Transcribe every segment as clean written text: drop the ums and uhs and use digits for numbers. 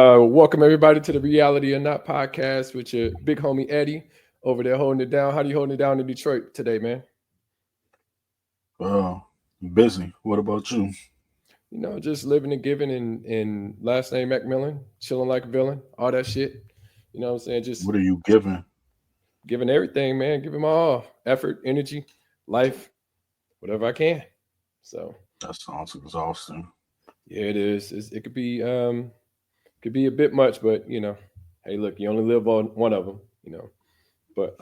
Welcome everybody to the Reality or Not podcast with your big homie Eddie over there holding it down. How do you holding it down in Detroit today, man? Uh, Busy. What about you? Just living and giving and last name Macmillan, chilling like a villain, all that shit. You know what I'm saying? Just What are you giving? giving everything, man. Giving my all, effort, energy, life, whatever I can. So That sounds exhausting. yeah, it is. It could be a bit much, but hey, look, you only live on one of them. But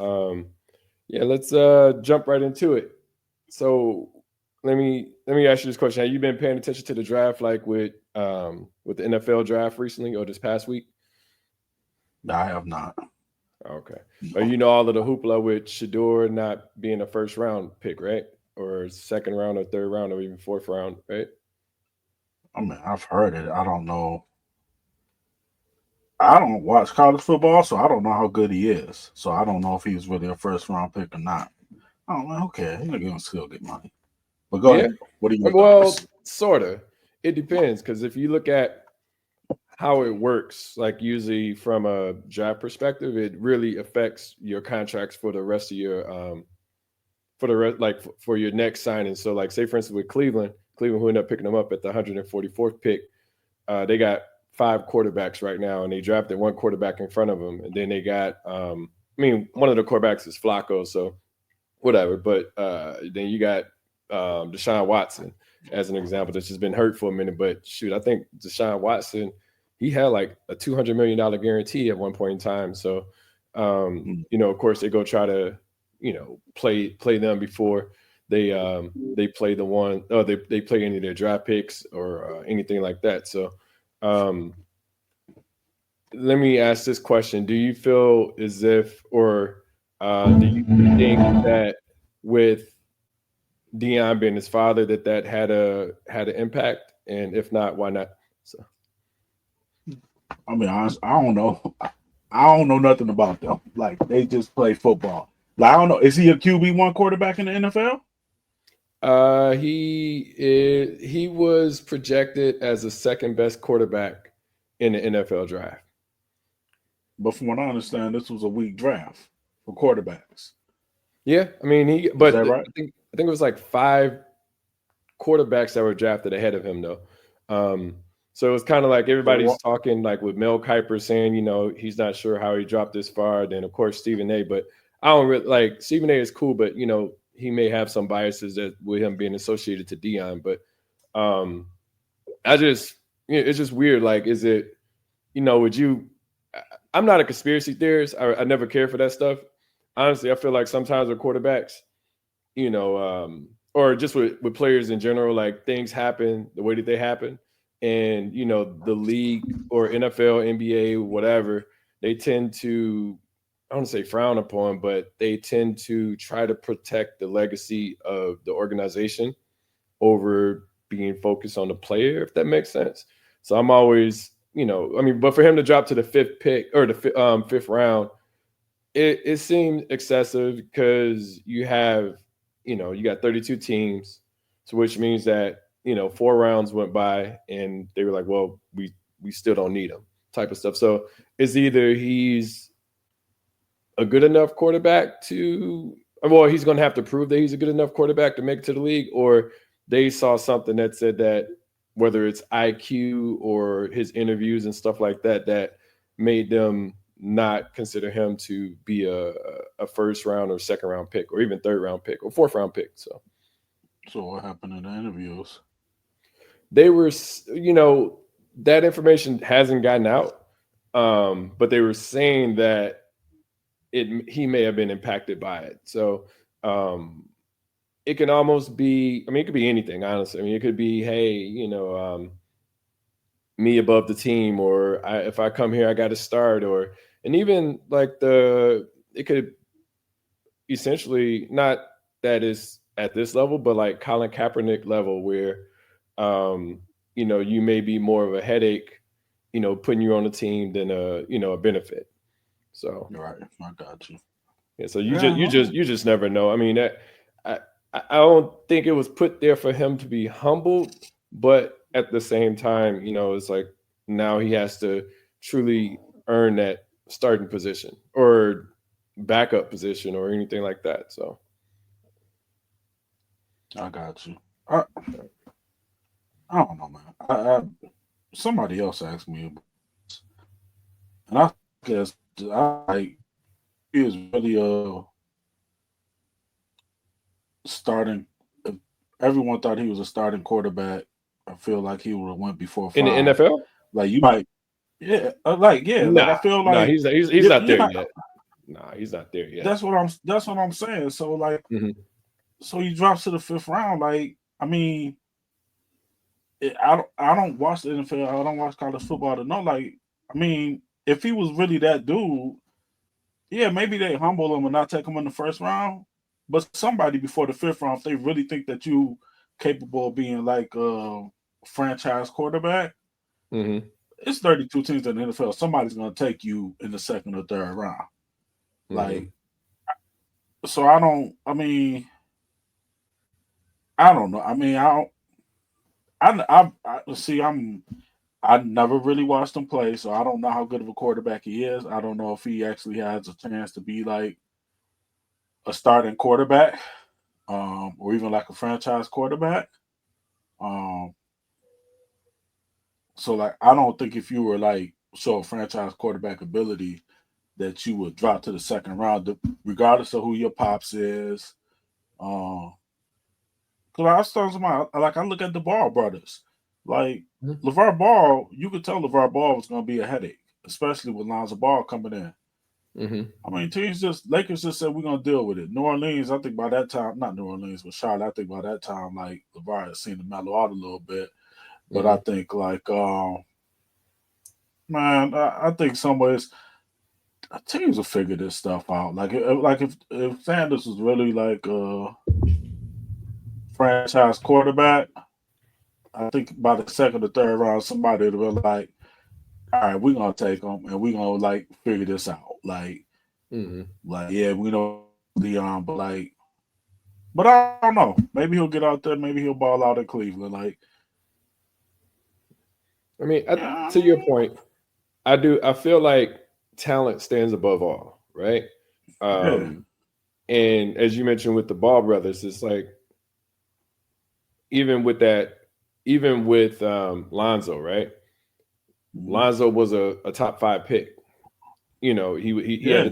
yeah, let's jump right into it. So let me ask you this question: have you been paying attention to the draft, like with the NFL draft recently or this past week? I have not. Okay, or No. all of the hoopla with Shedeur not being a first round pick, right? Or second round or third round or even fourth round, right? I mean, I've heard it. I don't know. I don't watch college football, so I don't know how good he is. So I don't know if he's really a first round pick or not. I don't know. Okay, he's gonna still get money. But go Yeah. ahead. What are your Well, thoughts? sorta. It depends because if you look at how it works, like usually from a draft perspective, it really affects your contracts for the rest of your for the rest, like for your next signing. So, like, say for instance with Cleveland who ended up picking them up at the 144th pick, they got five quarterbacks right now, and they drafted one quarterback in front of them, and then they got, one of the quarterbacks is Flacco, so whatever. But then you got Deshaun Watson as an example that's just been hurt for a minute. But shoot, I think Deshaun Watson, he had like a $200 million guarantee at one point in time. So, Hmm. of course, they go try to, play them before they play the one, or they play any of their draft picks or anything like that. So, um, let me ask this question: do you feel as if, or do you think that with Dion being his father, that had an impact, and if not, why not? So I mean, I don't know. I don't know nothing about them. Like they just play football. Like I don't know. Is he a QB1 quarterback in the NFL? he was projected as the second best quarterback in the NFL draft. But from what I understand, this was a weak draft for quarterbacks. Yeah, I mean Is that right? I think it was like five quarterbacks that were drafted ahead of him though. So it was kind of like So everybody's what? talking, like with Mel Kiper saying, he's not sure how he dropped this far. Then of course Stephen A. But I don't really like Stephen A. is cool, but he may have some biases that with him being associated to Dion. But um, I just it's just weird. Like, is it would you? I'm not a conspiracy theorist. I never care for that stuff. Honestly, I feel like sometimes with quarterbacks, or just with players in general, like things happen the way that they happen. And, the league or NFL, NBA, whatever, they tend to, I don't say frown upon, but they tend to try to protect the legacy of the organization over being focused on the player, if that makes sense. So I'm always, but for him to drop to the fifth pick or the fifth round, it seemed excessive because you got 32 teams, so which means that four rounds went by and they were like, well, we still don't need him, type of stuff. So it's either he's a good enough quarterback to, well, he's going to have to prove that he's a good enough quarterback to make it to the league, or they saw something that said that whether it's IQ or his interviews and stuff like that, that made them not consider him to be a first round or second round pick or even third round pick or fourth round pick. So So what happened in the interviews? they were, that information hasn't gotten out, but they were saying that he may have been impacted by it. So it can almost be, I mean, it could be anything, honestly. I mean, it could be, hey, me above the team, or if I come here, I got to start, or, and even like it could essentially, not that is at this level, but like Colin Kaepernick level, where, you may be more of a headache, putting you on the team than a benefit. So You're right. I got you. yeah, so Yeah. you just never know. I mean, I I don't think it was put there for him to be humbled, but at the same time, it's like now he has to truly earn that starting position or backup position or anything like that. So I got you. I don't know, man. Somebody else asked me, and I guess I like he is really starting. If everyone thought he was a starting quarterback, I feel like he would have went before in the 5. NFL, Like you might, yeah, like I feel nah, like he's not you're there not. yet. Nah, he's not there yet. That's what I'm saying. So like, Mm-hmm. so he drops to the 5th round. Like, I mean, I don't watch the NFL. I don't watch college football to know. Like, I mean, if he was really that dude, yeah, maybe they humble him and not take him in the 1st round. But somebody before the 5th round, if they really think that you capable of being like a franchise quarterback, Mm-hmm. it's 32 teams in the NFL. Somebody's gonna take you in the 2nd or 3rd round. Mm-hmm. Like, so I don't. I mean, I don't know. I mean, I don't. I see. I never really watched him play, so I don't know how good of a quarterback he is. I don't know if he actually has a chance to be like a starting quarterback, or even like a franchise quarterback. Um, so like I don't think if you were like show a franchise quarterback ability that you would drop to the 2nd round, regardless of who your pops is. Um, Cause I was talking to I look at the Ball brothers, like LeVar Ball. You could tell LeVar Ball was going to be a headache, especially with Lonzo Ball coming in. Mm-hmm. I mean, Lakers just said we're gonna deal with it. New Orleans, I think by that time, not New Orleans, but Charlotte, I think by that time, like LeVar had seen the mellow out a little bit. But I Mm-hmm. think like, man, I think somebody's teams will figure this stuff out. Like if Sanders was really like a franchise quarterback, I think by the 2nd or 3rd round, somebody would be like, all right, we're gonna take him and we're gonna like figure this out. Mm-hmm. Like yeah, we know Leon, but I don't know. Maybe he'll get out there. Maybe he'll ball out in Cleveland. Like, I mean, yeah, to your point, I feel like talent stands above all, right? yeah, Um, and as you mentioned with the Ball brothers, it's like even with that, even with Lonzo, right? mhm, Lonzo was a top 5 pick. You know, he had the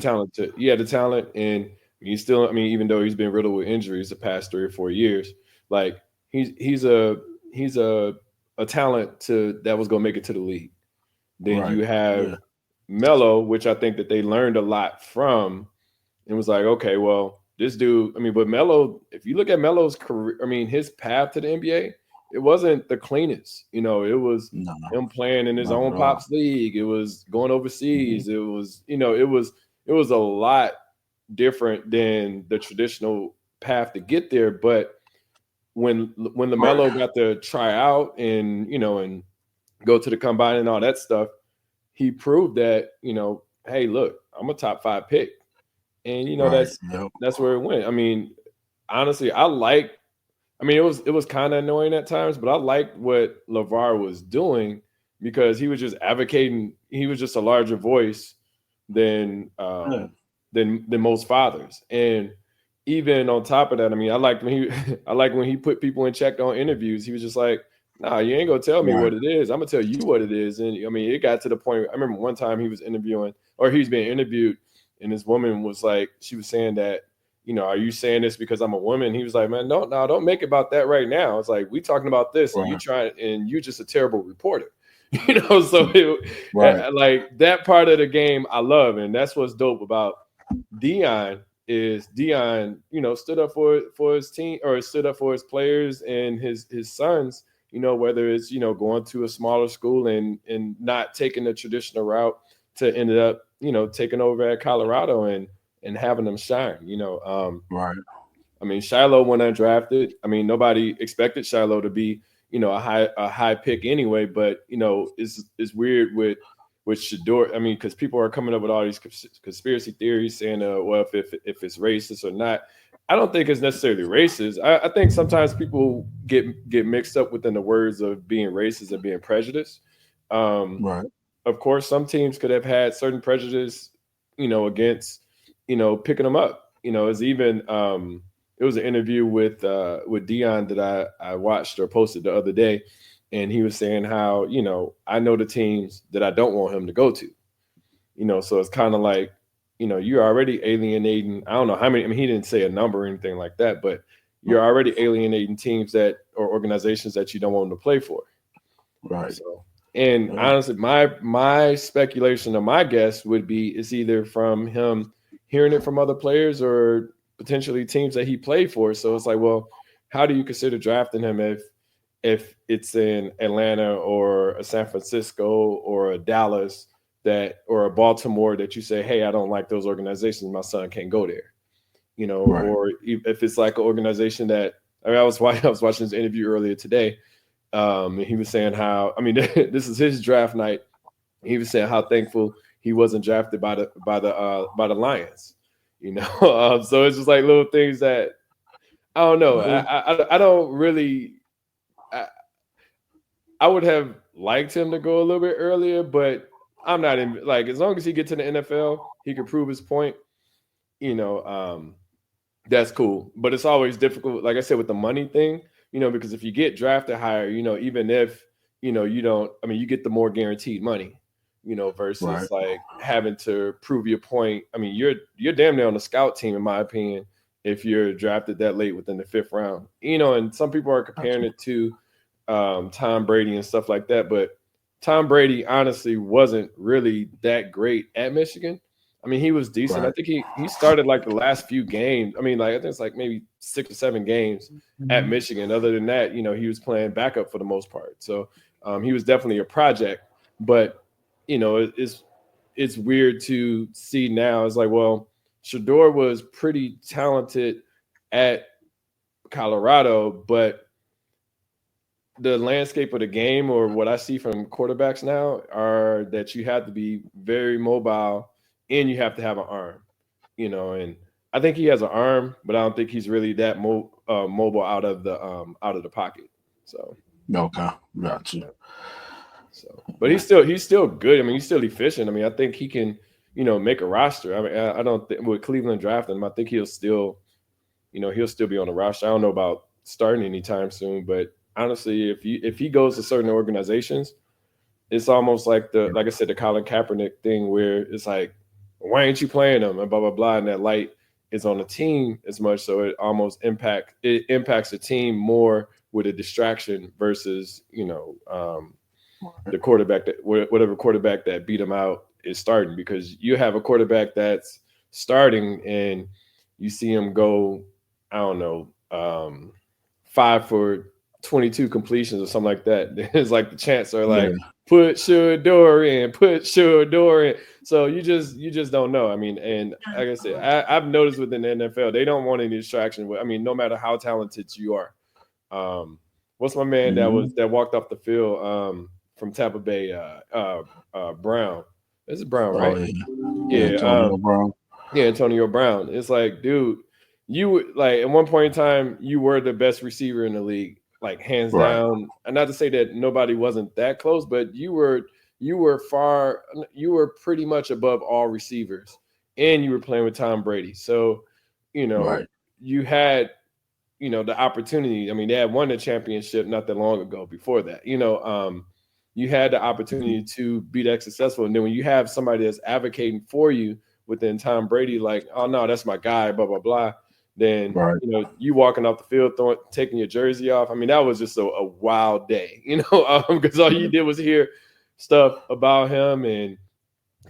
yeah, talent and he's still. I mean, even though he's been riddled with injuries the past 3 or 4 years, like he's a he's a talent that was gonna make it to the league. Then right, you have yeah, Melo, which I think that they learned a lot from, and was like, okay, well, this dude. I mean, but Melo, if you look at Melo's career, I mean, his path to the NBA, it wasn't the cleanest. You know, it was no, him playing in his not own at all. pops league. It was going Hmm. overseas. It was, it was a lot different than the traditional path to get there. But when Right, LaMelo got to try out and and go to the combine and all that stuff, he proved that hey, look, I'm a top 5 pick, and right, yep, that's where it went. I mean, honestly, I mean, it was kind of annoying at times, but I liked what LeVar was doing because he was just advocating. He was just a larger voice than yeah, than most fathers. And even on top of that, I mean, I liked when he I like when he put people in check on interviews. He was just like, "Nah, you ain't gonna tell me right, what it is. I'm gonna tell you what it is." And I mean, it got to the point. I remember one time he was interviewing, or he was being interviewed, and this woman was like, she was saying that, are you saying this because I'm a woman? He was like, man, no, don't make it about that right now. It's like we talking about this, and right, you just a terrible reporter, So right, like that part of the game, I love, and that's what's dope about Dion is Dion, stood up for his team or stood up for his players and his sons. Whether it's going to a smaller school and not taking the traditional route to end up taking over at Colorado and having them shine. right, I mean, Shiloh went undrafted. I mean, nobody expected Shiloh to be, a high pick anyway. But it's weird with Shedeur. I mean, because people are coming up with all these conspiracy theories saying, well, if it's racist or not. I don't think it's necessarily racist. I think sometimes people get mixed up within the words of being racist and being prejudiced. Um, right. of course, some teams could have had certain prejudice, against, picking them up. It's even it was an interview with Dion that I watched or posted the other day, and he was saying how I know the teams that I don't want him to go to. So it's kind of like you're already alienating. I don't know how many. I mean, he didn't say a number or anything like that, but you're already alienating teams that or organizations that you don't want them to play for. Right. So, and honestly, my speculation or my guess would be it's either from him hearing it from other players or potentially teams that he played for. So it's like, well, how do you consider drafting him if it's in Atlanta or a San Francisco or a Dallas or a Baltimore that you say, hey, I don't like those organizations. My son can't go there, Right. or if it's like an organization that I was watching this interview earlier today. And he was saying how, I mean, this is his draft night. He was saying how thankful he wasn't drafted by the Lions, so it's just like little things that I don't know. I don't really. I would have liked him to go a little bit earlier, but I'm not in. Like, as long as he gets to the NFL, he can prove his point. That's cool. But it's always difficult, like I said, with the money thing. Because if you get drafted higher, even if you don't. I mean, you get the more guaranteed money. Versus like having to prove your point. I mean, you're damn near on the scout team, in my opinion, if you're drafted that late within the 5th round. And some people are comparing it to Tom Brady and stuff like that, but Tom Brady honestly wasn't really that great at Michigan. I mean, he was decent. Right. I think he started like the last few games. I mean, like I think it's like maybe 6 or 7 games at Michigan. Other than that, he was playing backup for the most part. So he was definitely a project. But it's weird to see now. It's like, well, Shedeur was pretty talented at Colorado, but the landscape of the game or what I see from quarterbacks now are that you have to be very mobile and you have to have an arm, and I think he has an arm, but I don't think he's really that mobile out of the pocket. So Okay, got you. So, but he's still good. I mean, he's still efficient. I mean, I think he can, make a roster. I mean, I don't think with Cleveland drafting him, I think he'll still be on the roster. I don't know about starting anytime soon, but honestly, if he goes to certain organizations, it's almost like like I said, the Colin Kaepernick thing where it's like, why ain't you playing him and blah blah blah, and that light is on the team as much, so it almost impacts the team more with a distraction versus the quarterback whatever quarterback that beat him out is starting, because you have a quarterback that's starting and you see him go, I don't know, 5 for 22 completions or something like that. It's like the chants are like, put Shedeur in. So you just don't know. I mean, and like I said, I've noticed within the NFL, they don't want any distraction. I mean, no matter how talented you are. What's my man that walked off the field from Tampa Bay? Brown. This is Brown, right? Yeah. Antonio Brown. Yeah, Antonio Brown. It's like, dude, you were like at one point in time, you were the best receiver in the league, like hands down. And not to say that nobody wasn't that close, but you were pretty much above all receivers, and you were playing with Tom Brady. So, you had, the opportunity. I mean, they had won the championship not that long ago before that. You had the opportunity to be that successful. And then when you have somebody that's advocating for you within Tom Brady, like, oh no, that's my guy, blah, blah, blah. Then, you walking off the field, taking your jersey off. I mean, that was just a wild day, because all you did was hear stuff about him, and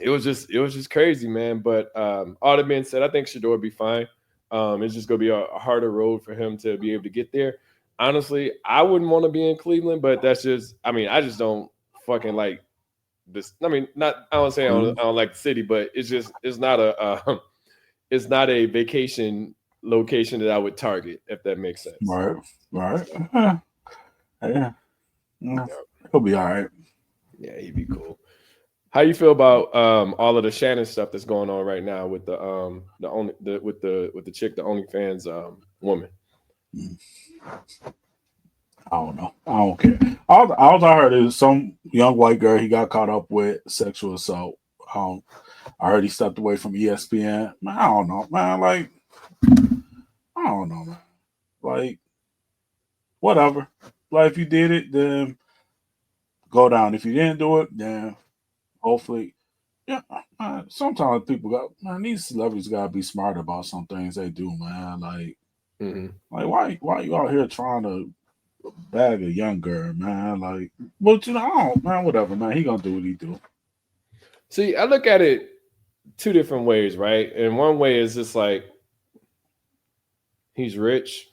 it was just crazy, man. But all that being said, I think Shedeur will be fine. It's just going to be a harder road for him to be able to get there. Honestly, I wouldn't want to be in Cleveland, but that's just, I mean, I just don't fucking like this. I mean, I don't say I don't like the city, but it's not a vacation location that I would target, if that makes sense. Right. Yeah. He'll be all right. Yeah, he'd be cool. How you feel about all of the Shannon stuff that's going on right now with the chick, the OnlyFans woman? I don't know. I don't care. All I heard is some young white girl he got caught up with sexual assault. I heard he stepped away from ESPN. Man, I don't know, man. Like, I don't know, man. Like, whatever. Like, if you did it, then go down. If you didn't do it, then hopefully, yeah. Man, sometimes people these celebrities gotta be smart about some things they do, man. Like, why you out here trying to bag a young girl, man? Like, but I don't, man. Whatever, man. He gonna do what he do. See, I look at it two different ways, right? And one way is just like he's rich.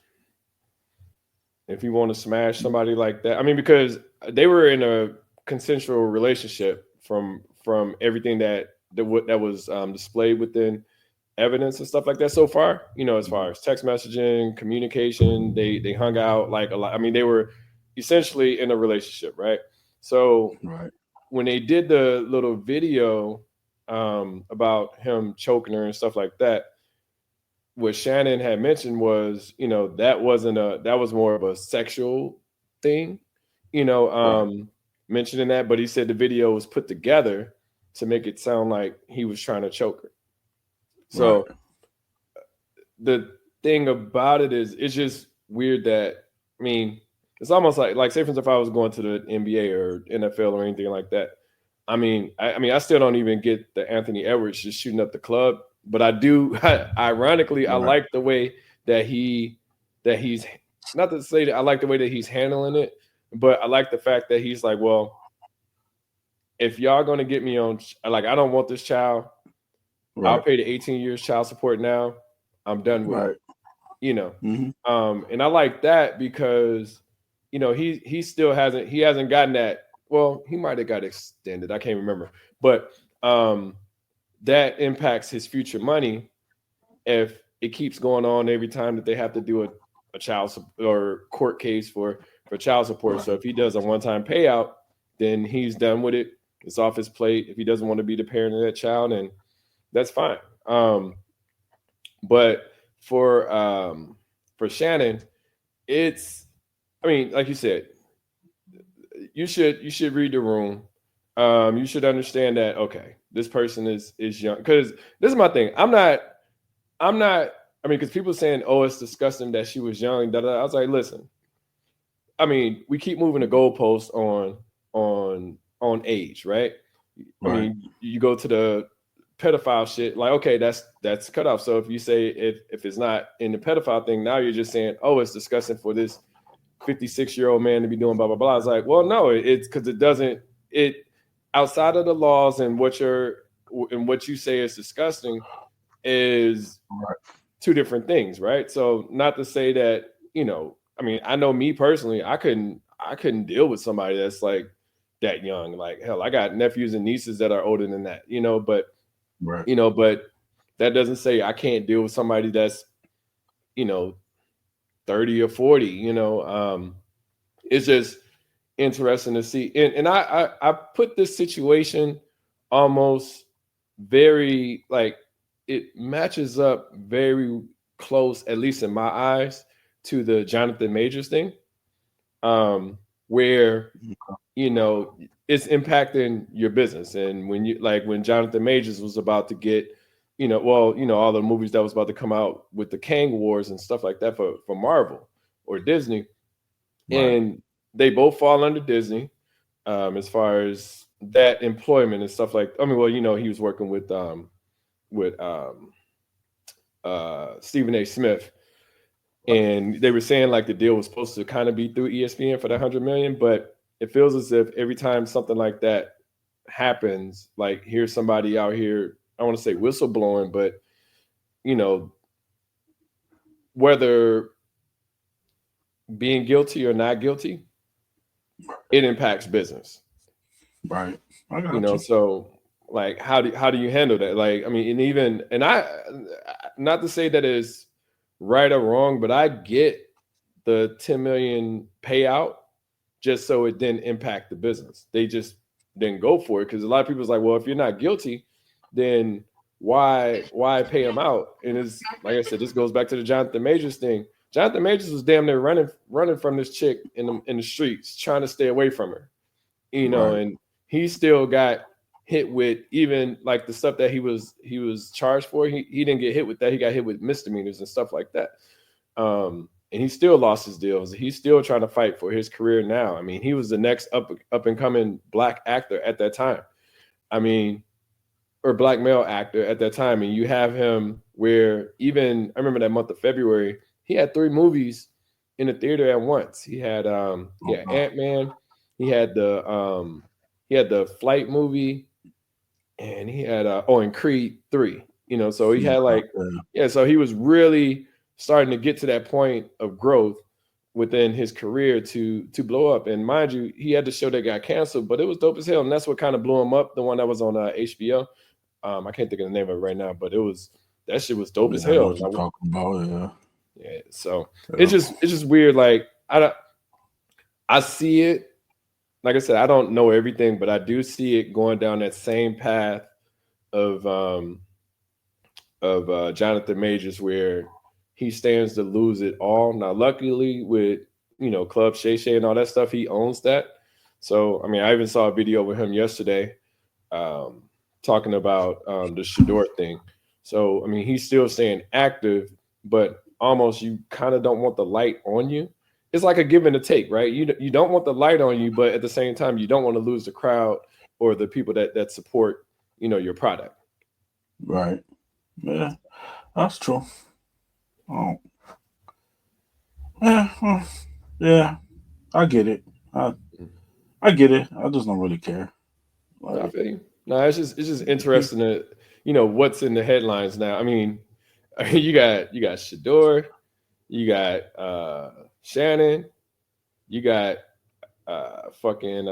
If you want to smash somebody like that, I mean, because they were in a consensual relationship from everything that was displayed within evidence and stuff like that so far. As far as text messaging, communication, they hung out like a lot. I mean, they were essentially in a relationship, right? So when they did the little video about him choking her and stuff like that, what Shannon had mentioned was, that was more of a sexual thing, mentioning that, but he said the video was put together to make it sound like he was trying to choke her. So the thing about it is, it's just weird that, I mean, it's almost like say for instance, if I was going to the NBA or NFL or anything like that, I mean, I still don't even get the Anthony Edwards just shooting up the club, but I do. Ironically, I like the way that he's not to say that I like the way that he's handling it, but I like the fact that he's like, well, if y'all going to get me on, like, I don't want this child. I'll pay the 18 years child support now. I'm done with it. And I like that because, he still hasn't gotten that. Well, he might have got extended. I can't remember. But that impacts his future money if it keeps going on every time that they have to do a child or court case for child support. So if he does a one-time payout, then he's done with it. It's off his plate. If he doesn't want to be the parent of that child, and that's fine. But for Shannon, it's, I mean, like you said, you should read the room. You should understand that, okay, this person is young. Because this is my thing. I'm not. I mean, because people saying, "Oh, it's disgusting that she was young." I was like, listen. I mean, we keep moving the goalposts on age, right? I mean, you go to the pedophile shit, like, okay, that's cut off. So if you say if it's not in the pedophile thing, now you're just saying, oh, it's disgusting for this 56-year-old man to be doing blah blah blah. It's like, well, no, it's because it outside of the laws and what you say is disgusting is two different things, right? So not to say that, I mean, I know me personally, I couldn't deal with somebody that's like that young. Like, hell, I got nephews and nieces that are older than that, but but that doesn't say I can't deal with somebody that's 30 or 40. It's just interesting to see. And I put this situation almost very, like, it matches up very close, at least in my eyes, to the Jonathan Majors thing, where it's impacting your business. And when Jonathan Majors was about to get, all the movies that was about to come out with the Kang Wars and stuff like that for Marvel or Disney, and they both fall under Disney, as far as that employment and stuff like. I mean, well, he was working with Stephen A. Smith, and they were saying like the deal was supposed to kind of be through ESPN for that $100 million, but it feels as if every time something like that happens, like here's somebody out here, I want to say whistleblowing, but whether being guilty or not guilty, it impacts business. Right. I got you. So like, how do you handle that? Like, I mean, and I, not to say that it's right or wrong, but I get the 10 million payout just so it didn't impact the business. They just didn't go for it because a lot of people's like, well, if you're not guilty, then why pay them out? And it's like I said, this goes back to the Jonathan Majors thing. Jonathan Majors was damn near running from this chick in the streets, trying to stay away from her. You know, Right. and he still got hit with even like the stuff that he was charged for. He didn't get hit with that. He got hit with misdemeanors and stuff like that. And he still lost his deals. He's still trying to fight for his career now. I mean, he was the next up and coming black actor at that time. I mean, or black male actor at that time. And you have him where even I remember that month of February, he had 3 movies in the theater at once. He had Ant-Man, he had the Flight movie, and he had and Creed 3. You know, so he had so he was really starting to get to that point of growth within his career to blow up. And mind you, he had the show that got canceled, but it was dope as hell. And that's what kind of blew him up. The one that was on HBO. I can't think of the name of it right now, but that shit was dope as hell. What you're talking about, yeah. So it's just weird. Like I see it. Like I said, I don't know everything, but I do see it going down that same path of Jonathan Majors, where he stands to lose it all. Now, luckily, with Club Shay Shay and all that stuff, he owns that. So, I mean, I even saw a video with him yesterday, talking about the Shedeur thing. So, I mean, he's still staying active, but almost you kind of don't want the light on you. It's like a give and a take, right? You don't want the light on you, but at the same time, you don't want to lose the crowd or the people that support, your product. Right. Yeah, that's true. Oh. Yeah, I get it. I get it. I just don't really care. I feel you. No, it's just interesting to what's in the headlines now. I mean, you got Shedeur, you got Shannon, you got fucking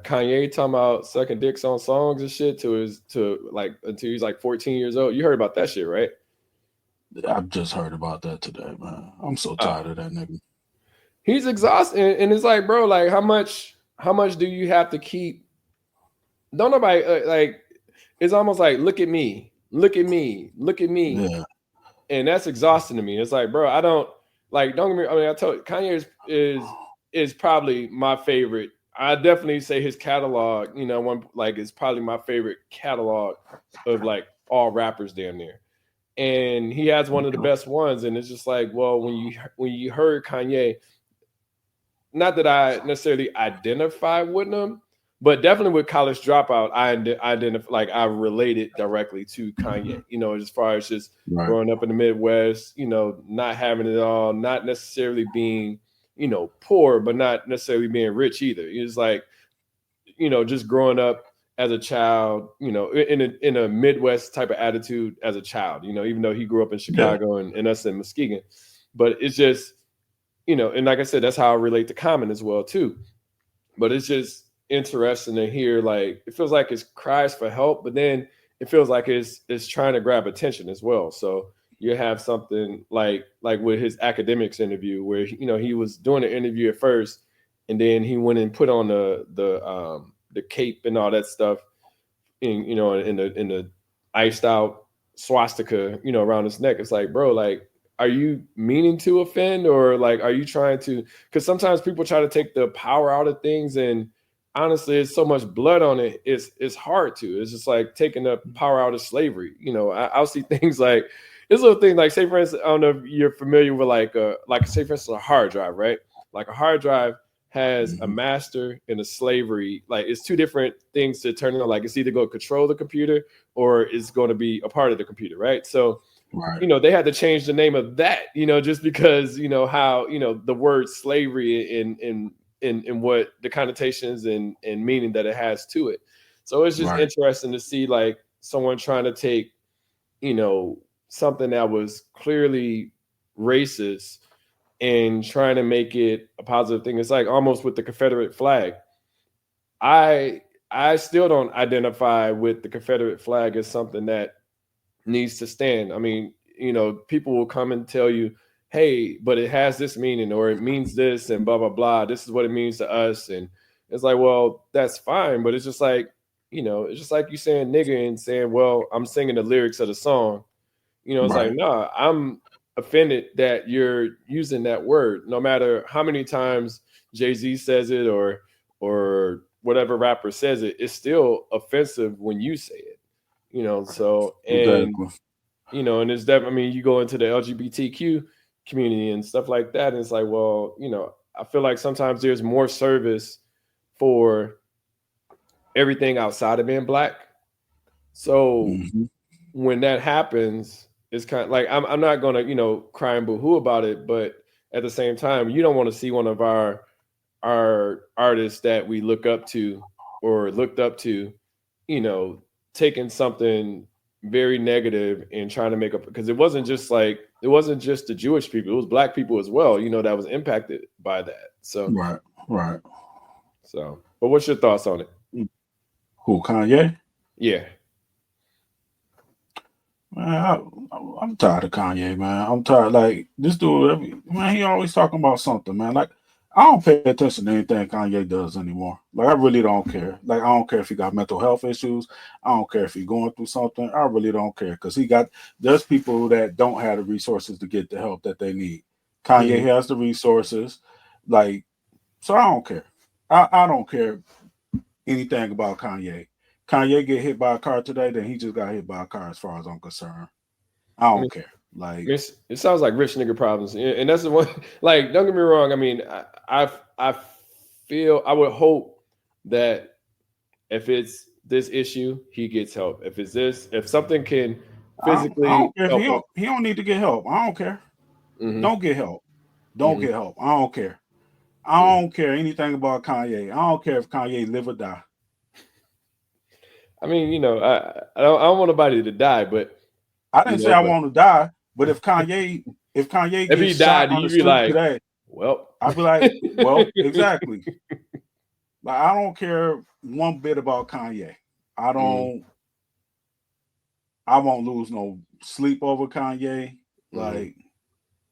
Kanye talking about sucking dicks on songs and shit until he's like 14 years old. You heard about that shit, right? I've just heard about that today, man. I'm so tired of that nigga. He's exhausted, and it's like, bro, like how much do you have to keep? Don't nobody like. It's almost like look at me, Yeah. And that's exhausting to me. It's like, bro, I don't like. Don't get me. I mean, I told you, Kanye is probably my favorite. I definitely say his catalog, is probably my favorite catalog of like all rappers damn near. And he has one of the best ones. And it's just like, well, when you heard Kanye, not that I necessarily identify with him, but definitely with College Dropout, I identify, like I related directly to Kanye, as far as just growing up in the Midwest, not having it all, not necessarily being, poor, but not necessarily being rich either. It's like, just growing up as a child, in a Midwest type of attitude as a child, even though he grew up in Chicago and us in Muskegon. But it's just, and like I said, that's how I relate to Common as well too. But it's just interesting to hear, like, it feels like it's cries for help, but then it feels like it's trying to grab attention as well. So you have something like with his academics interview where, he was doing an interview at first, and then he went and put on the cape and all that stuff in the iced out swastika, around his neck. It's like, bro, like, are you meaning to offend, or like, are you trying to, because sometimes people try to take the power out of things, and honestly, it's so much blood on it. It's hard to, it's just like taking the power out of slavery. I'll see things like this little thing, like say for instance, I don't know if you're familiar with like say for instance, a hard drive, right? Like a hard drive has a master and a slavery. Like it's two different things to turn on. Like it's either going to control the computer or it's going to be a part of the computer, right? So, they had to change the name of that, just because, how, the word slavery and what the connotations and meaning that it has to it. So it's just interesting to see like someone trying to take, something that was clearly racist and trying to make it a positive thing. It's like almost with the Confederate flag. I still don't identify with the Confederate flag as something that needs to stand. I mean, people will come and tell you, hey, but it has this meaning, or it means this, and blah, blah, blah. This is what it means to us. And it's like, well, that's fine. But it's just like, it's just like you saying nigga and saying, well, I'm singing the lyrics of the song. It's like, no, offended that you're using that word, no matter how many times Jay-Z says it or whatever rapper says it. It's still offensive when you say it, So Exactly. and it's definitely. I mean, you go into the LGBTQ community and stuff like that, and it's like, well, I feel like sometimes there's more service for everything outside of being black. So when that happens, it's kind of like I'm not gonna cry and boo-hoo about it, but at the same time, you don't want to see one of our artists that we look up to or looked up to, taking something very negative and trying to make up, because it wasn't just the Jewish people, it was black people as well, that was impacted by that. So right. So, but what's your thoughts on it? Who, Kanye? Yeah. Man, I'm tired of Kanye, man. I'm tired. Like, this dude, man, he always talking about something, man. Like, I don't pay attention to anything Kanye does anymore. Like, I really don't care. Like, I don't care if he got mental health issues. I don't care if he's going through something. I really don't care, because there's people that don't have the resources to get the help that they need. Kanye has the resources. Like, so I don't care. I don't care anything about Kanye. Kanye get hit by a car today, then he just got hit by a car, as far as I'm concerned. I don't care. Like, it sounds like rich nigga problems, and that's the one. Like, don't get me wrong. I mean, I feel, I would hope that if it's this issue, he gets help. If it's this, if something can physically I don't care. help He don't need to get help. I don't care. Don't get help. Don't get help. I don't care. I don't care anything about Kanye. I don't care if Kanye live or die. I mean, I don't want nobody to die, but I didn't say I want to die. But if Kanye if gets he shot died, on the you'd be street like, today, well, I'd be like, well, exactly. Like, I don't care one bit about Kanye. I won't lose no sleep over Kanye. Like,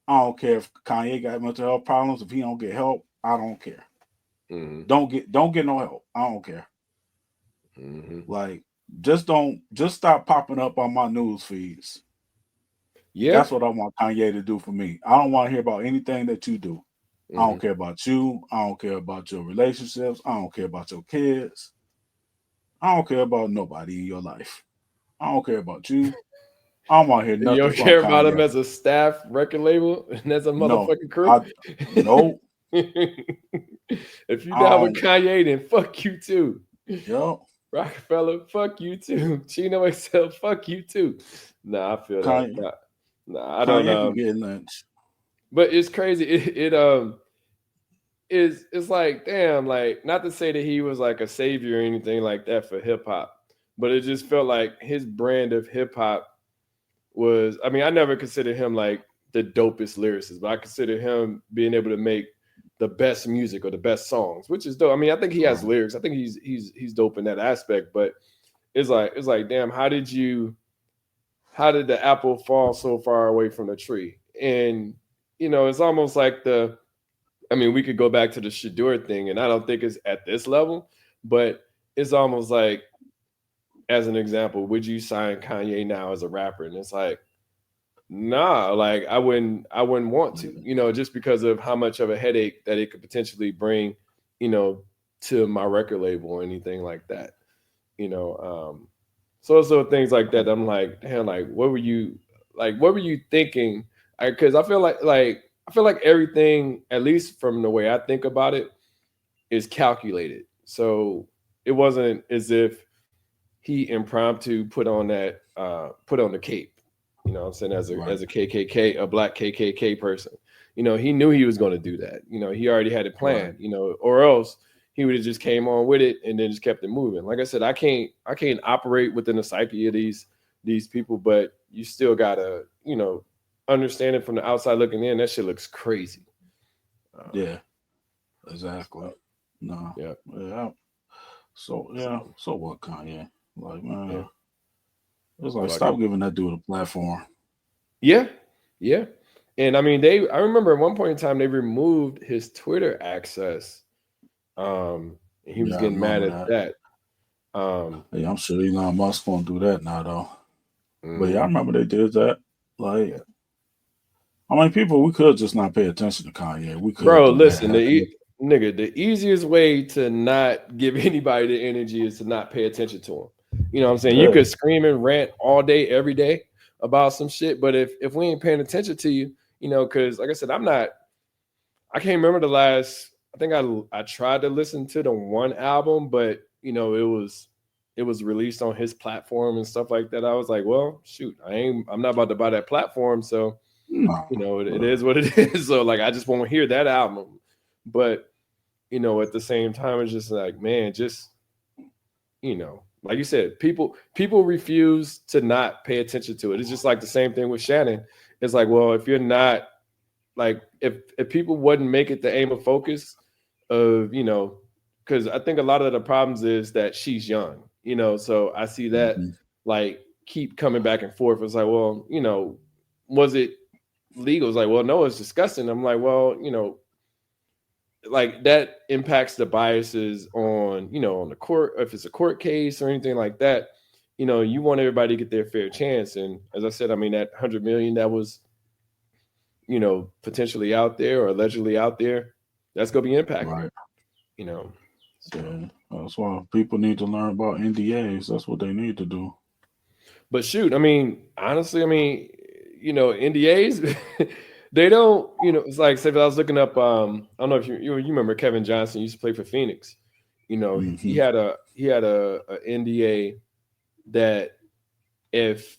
I don't care if Kanye got mental health problems. If he don't get help, I don't care. Don't get no help. I don't care. Like, just stop popping up on my news feeds. Yeah, that's what I want Kanye to do for me. I don't want to hear about anything that you do. I don't care about you. I don't care about your relationships. I don't care about your kids. I don't care about nobody in your life. I don't care about you. I don't want to hear nothing. You don't care about him as a staff record label and as a motherfucking crew? No. If you down with Kanye, then fuck you too. Yep. Rockefeller, fuck you too. Chino Excel, fuck you too. Nah, I feel Kanye, that. Nah, I don't know. Get lynched. But it's crazy. It's like, damn, like, not to say that he was like a savior or anything like that for hip hop, but it just felt like his brand of hip hop was, I mean, I never considered him like the dopest lyricist, but I consider him being able to make the best music or the best songs, which is dope. I mean, I think he has lyrics. I think he's dope in that aspect, but it's like, damn, how did the apple fall so far away from the tree? And, it's almost like we could go back to the Shedeur thing, and I don't think it's at this level, but it's almost like, as an example, would you sign Kanye now as a rapper? And it's like, nah, like I wouldn't want to, just because of how much of a headache that it could potentially bring, to my record label or anything like that, So things like that. I'm like, damn, like, what were you thinking? Because I feel like everything, at least from the way I think about it, is calculated. So it wasn't as if he impromptu put on the cape. You know what I'm saying? As a KKK, a black KKK person, he knew he was going to do that. He already had it planned, or else he would have just came on with it and then just kept it moving. Like I said, I can't operate within the psyche of these people, but you still gotta, understand it from the outside looking in. That shit looks crazy. Yeah, exactly. No. Yeah. So what, Kanye? Like, man, it's like, stop giving that dude a platform. Yeah. And I mean, I remember at one point in time they removed his Twitter access. And he was getting mad at that. Yeah, I'm sure Elon Musk gonna do that now, though. But yeah, I remember they did that. Like, I mean, people, we could just not pay attention to Kanye. We could Bro, do listen, that. nigga, the easiest way to not give anybody the energy is to not pay attention to them. You know what I'm saying? You Yeah. could scream and rant all day, every day about some shit, but if we ain't paying attention to you, you know, because like I said, I can't remember the last. I think I tried to listen to the one album, but you know, it was released on his platform and stuff like that. I was like, well, shoot, I'm not about to buy that platform, so No. you know, it is what it is. So like, I just won't hear that album. But you know, at the same time, it's just like, man, just you know, like you said, people refuse to not pay attention to it. It's just like the same thing with Shannon. It's like, well, if you're not like if people wouldn't make it the aim of focus of, you know, because I think a lot of the problems is that she's young, you know, so I see that Mm-hmm. like keep coming back and forth. It's like, well, you know, was it legal? It's like, well, no, it's disgusting. I'm like, well, you know, like that impacts the biases on, you know, on the court, if it's a court case or anything like that. You know, you want everybody to get their fair chance. And as I said, I mean, that 100 million that was, you know, potentially out there or allegedly out there, that's going to be impacted, Right. you know. So, Yeah. That's why people need to learn about NDAs. That's what they need to do. but shoot, I mean, honestly, I mean, you know, NDAs, they don't, you know, it's like, say, if I was looking up, I don't know if you remember Kevin Johnson used to play for Phoenix. You know, Mm-hmm. he had a NDA that if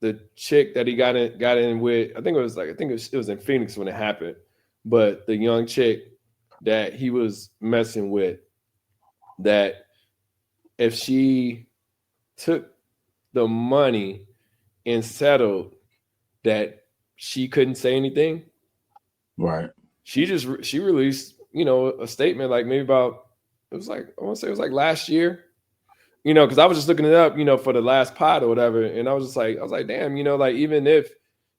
the chick that he got in with, I think it was in Phoenix when it happened, but the young chick that he was messing with, that if she took the money and settled, that she couldn't say anything. Right. She released, you know, a statement like maybe about, it was like, I want to say it was like last year, you know, because I was just looking it up, you know, for the last pod or whatever, and I was like, damn, you know, like even if,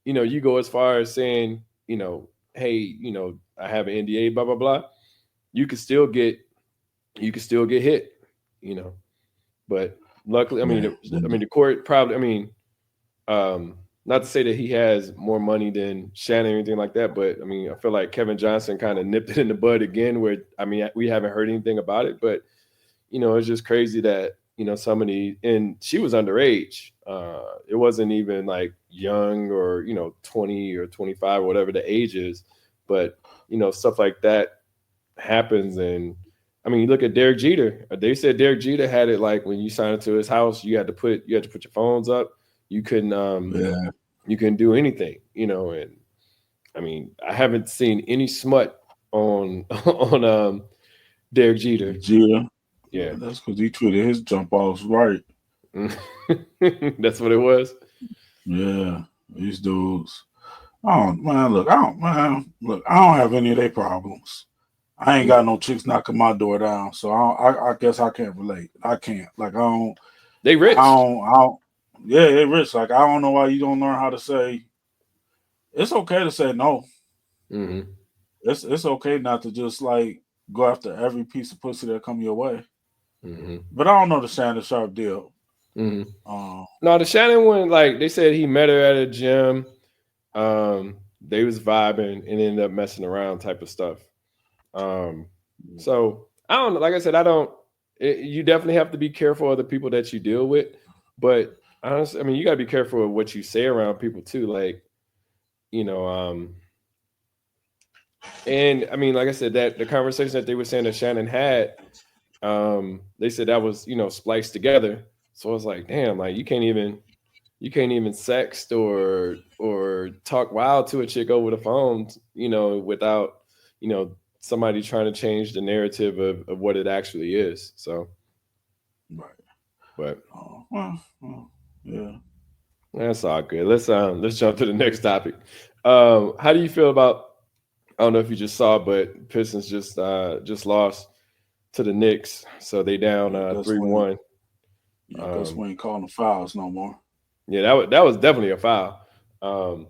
you know, you go as far as saying, you know, hey, you know, I have an NDA, blah blah blah, you could still get hit, you know. But luckily, Yeah. I mean, the court probably, I mean, not to say that he has more money than Shannon or anything like that, but I mean, I feel like Kevin Johnson kind of nipped it in the bud again, where I mean, we haven't heard anything about it, but you know, it's just crazy that, you know, somebody, and she was underage. It wasn't even like young or, you know, 20 or 25 or whatever the age is, but you know, stuff like that happens. And I mean, you look at Derek Jeter. They said Derek Jeter had it like when you signed into his house, you had to put your phones up. You couldn't Yeah. you couldn't do anything, you know. And I mean, I haven't seen any smut on on Derek Jeter. Jeter. Yeah. That's because he treated his jump offs right. That's what it was. Yeah. These dudes. I don't have any of their problems. I ain't got no chicks knocking my door down, so I guess I can't relate. I can't. Like They rich. I don't. Yeah, they rich. Like I don't know why you don't learn how to say. It's okay to say no. Mm-hmm. It's okay not to just like go after every piece of pussy that come your way. Mm-hmm. But I don't know the Shannon Sharp deal. Mm-hmm. Um, No, the Shannon one, like they said, he met her at a gym. They was vibing and ended up messing around, type of stuff. Um, so I don't know. Like I said, I don't. You definitely have to be careful of the people that you deal with, but honestly, I mean, you got to be careful of what you say around people too. Like, you know, and I mean, like I said, that the conversation that they were saying that Shannon had, they said that was, you know, spliced together. So I was like, damn, like you can't even sext or talk wild to a chick over the phone, you know, without, you know, somebody trying to change the narrative of what it actually is. So, right. but Yeah. that's all good. Let's jump to the next topic. How do you feel about, I don't know if you just saw, but Pistons just lost to the Knicks, so they down I guess we ain't. 3-1. Yeah, I guess Um, we ain't calling fouls no more. yeah, that was definitely a foul. Um,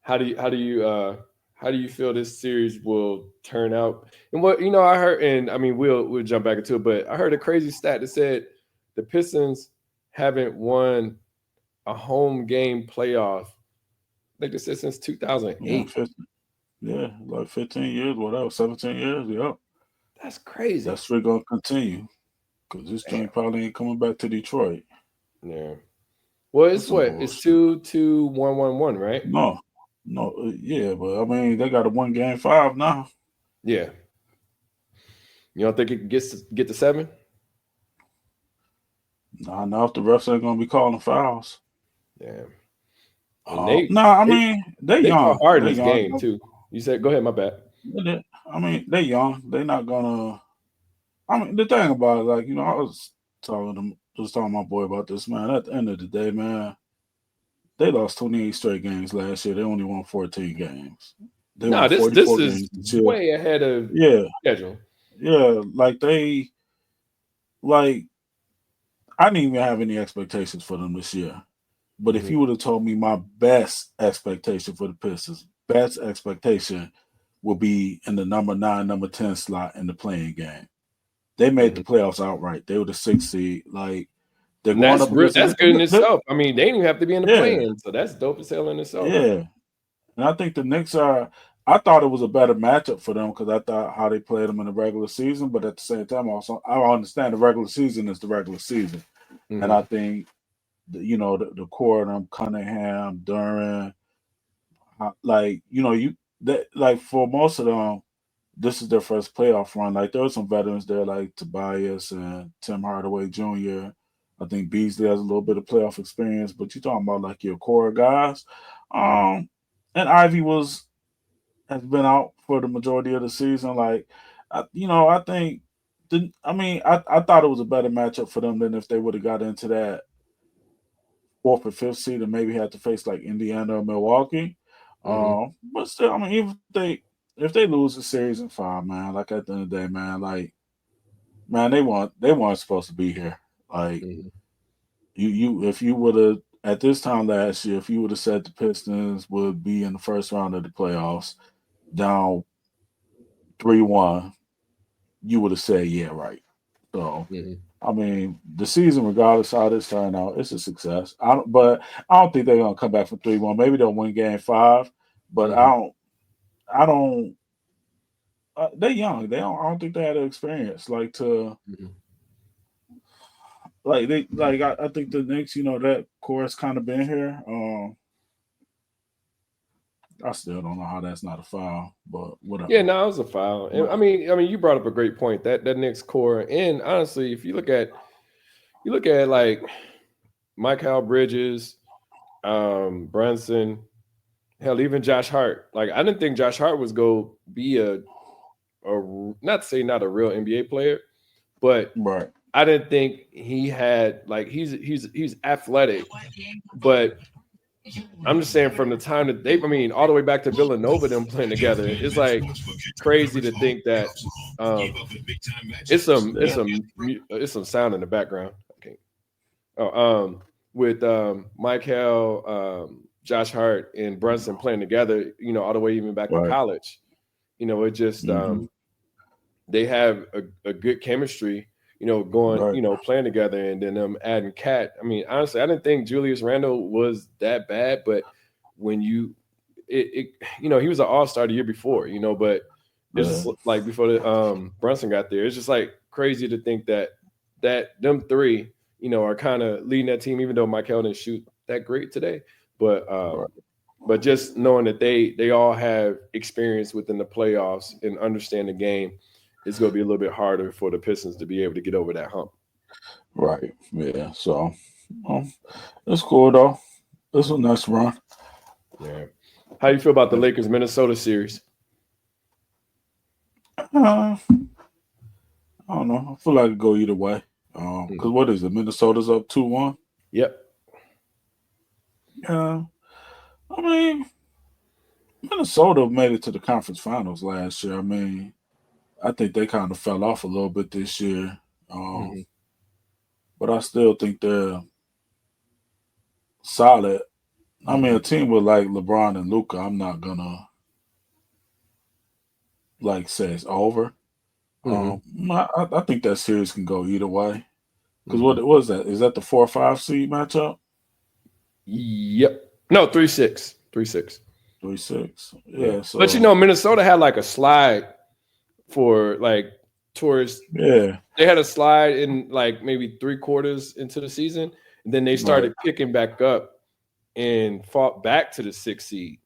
how do you how do you feel this series will turn out? And what, you know, I heard, and I mean, we'll jump back into it, but I heard a crazy stat that said the Pistons haven't won a home game playoff think they said since Yeah, 2008. 15, like 15 years, whatever, 17 years. Yep. That's That crazy. streak gonna continue because this Damn. joint probably ain't coming back to Detroit. Yeah. Well, it's That's some what? It's bullshit. 2-2-1-1-1, right? No, yeah, but I mean they got a 1-game-5 now. Yeah. You don't think it get to 7? Nah, now if the refs ain't gonna be calling fouls. Damn. And they Nah, I they mean they they call young. hard in They this young. game too. You said, go ahead, my bad. I mean they young. They not gonna. I mean the thing about it, like I was talking to my boy about this, man. At the end of the day, man, they lost 28 straight games last year. They only won 14 games. They No, won this 44 is games this year. way ahead of Yeah, schedule. yeah. Like I didn't even have any expectations for them this year. But if Mhm. you would have told me my best expectation for the Pistons, best expectation will be in the number 9, number 10 slot in the playing game. They made the Mhm. playoffs outright. They were the 6th seed. Like they're And going that's up real. against That's good in itself. I mean, they didn't even have to be in the yeah, play-in, so that's dope as hell in itself. yeah. And I think the Knicks are. I thought it was a better matchup for them because I thought how they played them in the regular season. But at the same time, also I understand the regular season is the regular season, and Mhm. I think the core of them, Cunningham, Duran, like you that like for most of them, this is their first playoff run. Like there were some veterans there, like Tobias and Tim Hardaway Jr. I think Beasley has a little bit of playoff experience, but you're talking about like your core guys. Mhm. And Ivy has been out for the majority of the season. Like, I think. I thought it was a better matchup for them than if they would have got into that 4th or 5th seed and maybe had to face like Indiana or Milwaukee. Mhm. But still, I mean, even if they lose the series in 5, man, like at the end of the day, man, like man, they weren't supposed to be here. Like Mhm. you if you would have at this time last year, if you would have said the Pistons would be in the first round of the playoffs down 3-1, you would have said, yeah, right. So Mhm. I mean, the season, regardless of how this turned out, it's a success. I don't think they're gonna come back from 3-1. Maybe they'll win game 5, but I Mhm. don't. I don't. They're young. I don't think they had the experience Mhm. I think the Knicks. That core's kind of been here. I still don't know how that's not a foul, but Yeah, whatever. no, it was a foul. And But I mean, you brought up a great point. That Knicks core, and honestly, if you look at like Mike Bridges, Brunson, hell, even Josh Hart. Like, I didn't think Josh Hart was go be not to say not a real NBA player, but right, I didn't think he had like he's athletic, but I'm just saying from the time that I mean, all the way back to Villanova, them playing together, it's like crazy to think that um yeah, it's some sound in the background. Okay. Oh, with Josh Hart and Brunson playing together, all the way even back to right, college. It just hmm they have a good chemistry, going, right, playing together, and then adding Cat. I mean, honestly, I didn't think Julius Randle was that bad, but when he was an all-star the year before, but it's yeah, just like before the Brunson got there, it's just like crazy to think that them three, are kind of leading that team, even though Michael didn't shoot that great today. But right, just knowing that they all have experience within the playoffs and understand the game, it's going to be a little bit harder for the Pistons to be able to get over that hump. right. Yeah. So, um, it's cool though. It's a nice run. Yeah. How do you feel about the Lakers Minnesota series? Uh, I don't know. I feel like it go either way. Because Mhm. what is it? Minnesota's up 2-1. Yep. Yeah. I mean, Minnesota made it to the conference finals last year. I mean, I think they kind of fell off a little bit this year. Um, Mhm. but I still think they're solid. I mean, a Mhm. team with like LeBron and Luca, I'm not gonna like say it's over. Mhm. I think that series can go either way. Because Mhm. what is that? Is that the 4-5 seed matchup? Yep. No, 3-6. 3-6. 3-6. Yeah. Yeah. So, But Minnesota had like a slide for like towards. yeah. They had a slide in like maybe 3/4 into the season, and then they started picking back up and fought back to the 6th seed.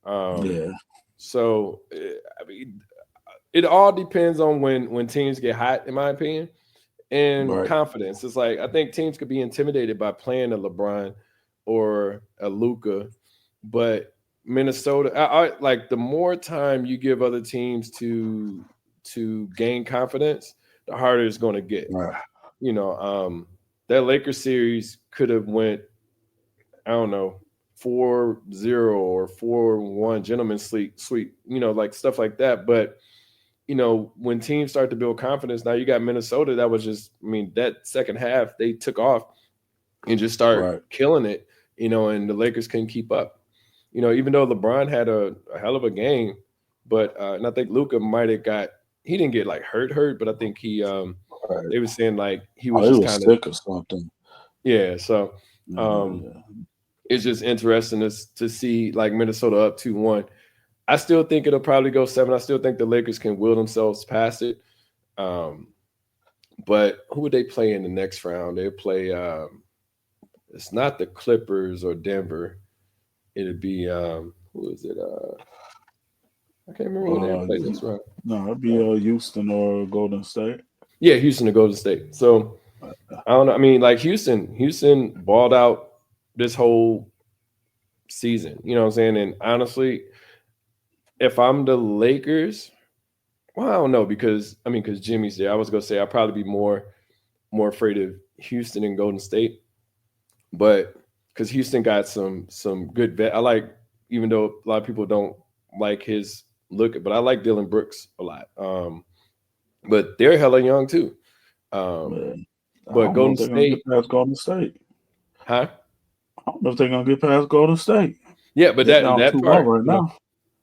Yeah. So I mean, it all depends on when teams get hot, in my opinion, and Right. confidence. It's like I think teams could be intimidated by playing a LeBron or a Luka, but Minnesota, I like the more time you give other teams to gain confidence, the harder it's going to get. Right. That Lakers series could have went, I don't know, 4-0 or 4-1, gentleman's sweep, like stuff like that. But when teams start to build confidence, now you got Minnesota that was just, that second half they took off and just start killing it, and the Lakers couldn't keep up. Even though LeBron had a hell of a game, but and I think Luka might have he didn't get like hurt, but I think he they were saying like he was just kind of sick or something. Yeah, so it's just interesting to see like Minnesota up 2-1. I still think it'll probably go 7. I still think the Lakers can will themselves past it. But who would they play in the next round? They'll play it's not the Clippers or Denver. It'd be who is it? I can't remember who they play this round. No, it'd be Houston or Golden State. Yeah, Houston or Golden State. So I don't know. I mean, like Houston balled out this whole season. You know what I'm saying? And honestly, if I'm the Lakers, well, I don't know because Jimmy's there. I was gonna say I'd probably be more afraid of Houston and Golden State, but because Houston got some good vet. I like, even though a lot of people don't like his look, but I like Dylan Brooks a lot. But they're hella young too. But Golden State, past Golden State, huh? I don't know if they're gonna get past Golden State. Yeah, but that part right now.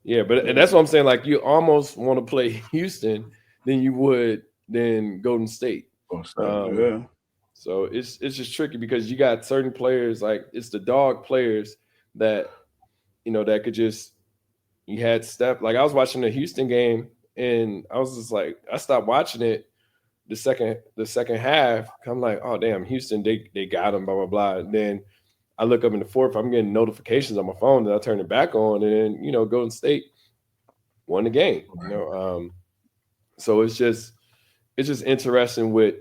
Yeah, but and that's what I'm saying. Like you almost want to play Houston than you would than Golden State. Yeah. So it's just tricky because you got certain players, like it's the dog players that that could just, you had Steph. Like I was watching the Houston game and I was just like, I stopped watching it the second half. I'm like, oh damn, Houston, they got him, blah blah blah. And then I look up in the fourth, I'm getting notifications on my phone that I turn it back on, and then Golden State won the game. So it's just interesting with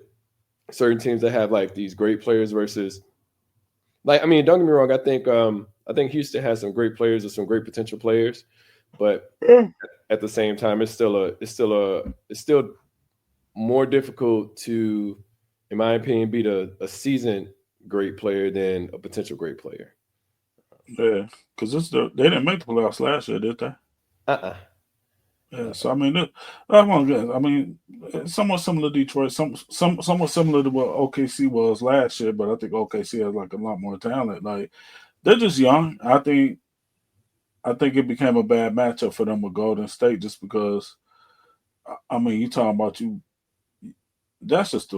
certain teams that have like these great players versus, like, don't get me wrong, I think Houston has some great players and some great potential players, but at the same time, it's still more difficult to, in my opinion, beat a seasoned great player than a potential great player. Yeah, because they didn't make the playoffs last year, did they? Yeah, so somewhat similar to Detroit, somewhat similar to what OKC was last year, but I think OKC has like a lot more talent. Like they're just young. I think it became a bad matchup for them with Golden State just because. You talking about that's just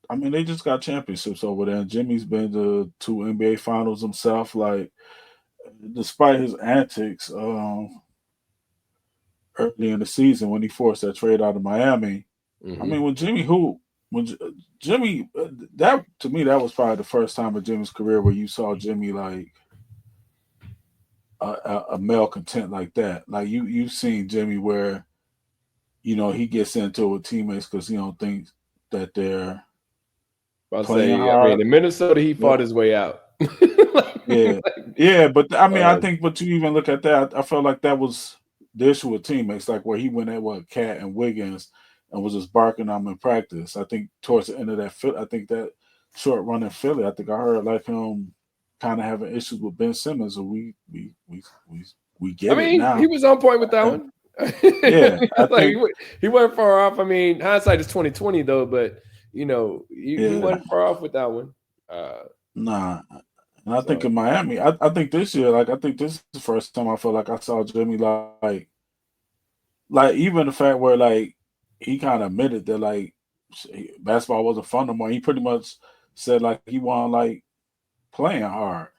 they just got championships over there. And Jimmy's been to 2 NBA finals himself. Like, despite his antics early in the season when he forced that trade out of Miami, when Jimmy, that to me, that was probably the first time in Jimmy's career where you saw Jimmy like a male content like that. Like you've seen Jimmy where, he gets into it with teammates because he don't think that they're playing hard. In Minnesota, he fought his way out. But I think, but you even look at that, I felt like that was the issue with teammates, like where he went at Cat and Wiggins and was just barking on them in practice. I think towards the end of that, I think that short run in Philly, I think I heard like him kind of having issues with Ben Simmons, and we get it now. He was on point with that one. Yeah, he wasn't far off. Hindsight is 2020 though, but he wasn't far off with that one. Nah. And I think in Miami, I think this year, I think this is the first time I felt like I saw Jimmy like even the fact where like he kind of admitted that like basketball wasn't fun no more. He pretty much said like he wasn't like playing hard.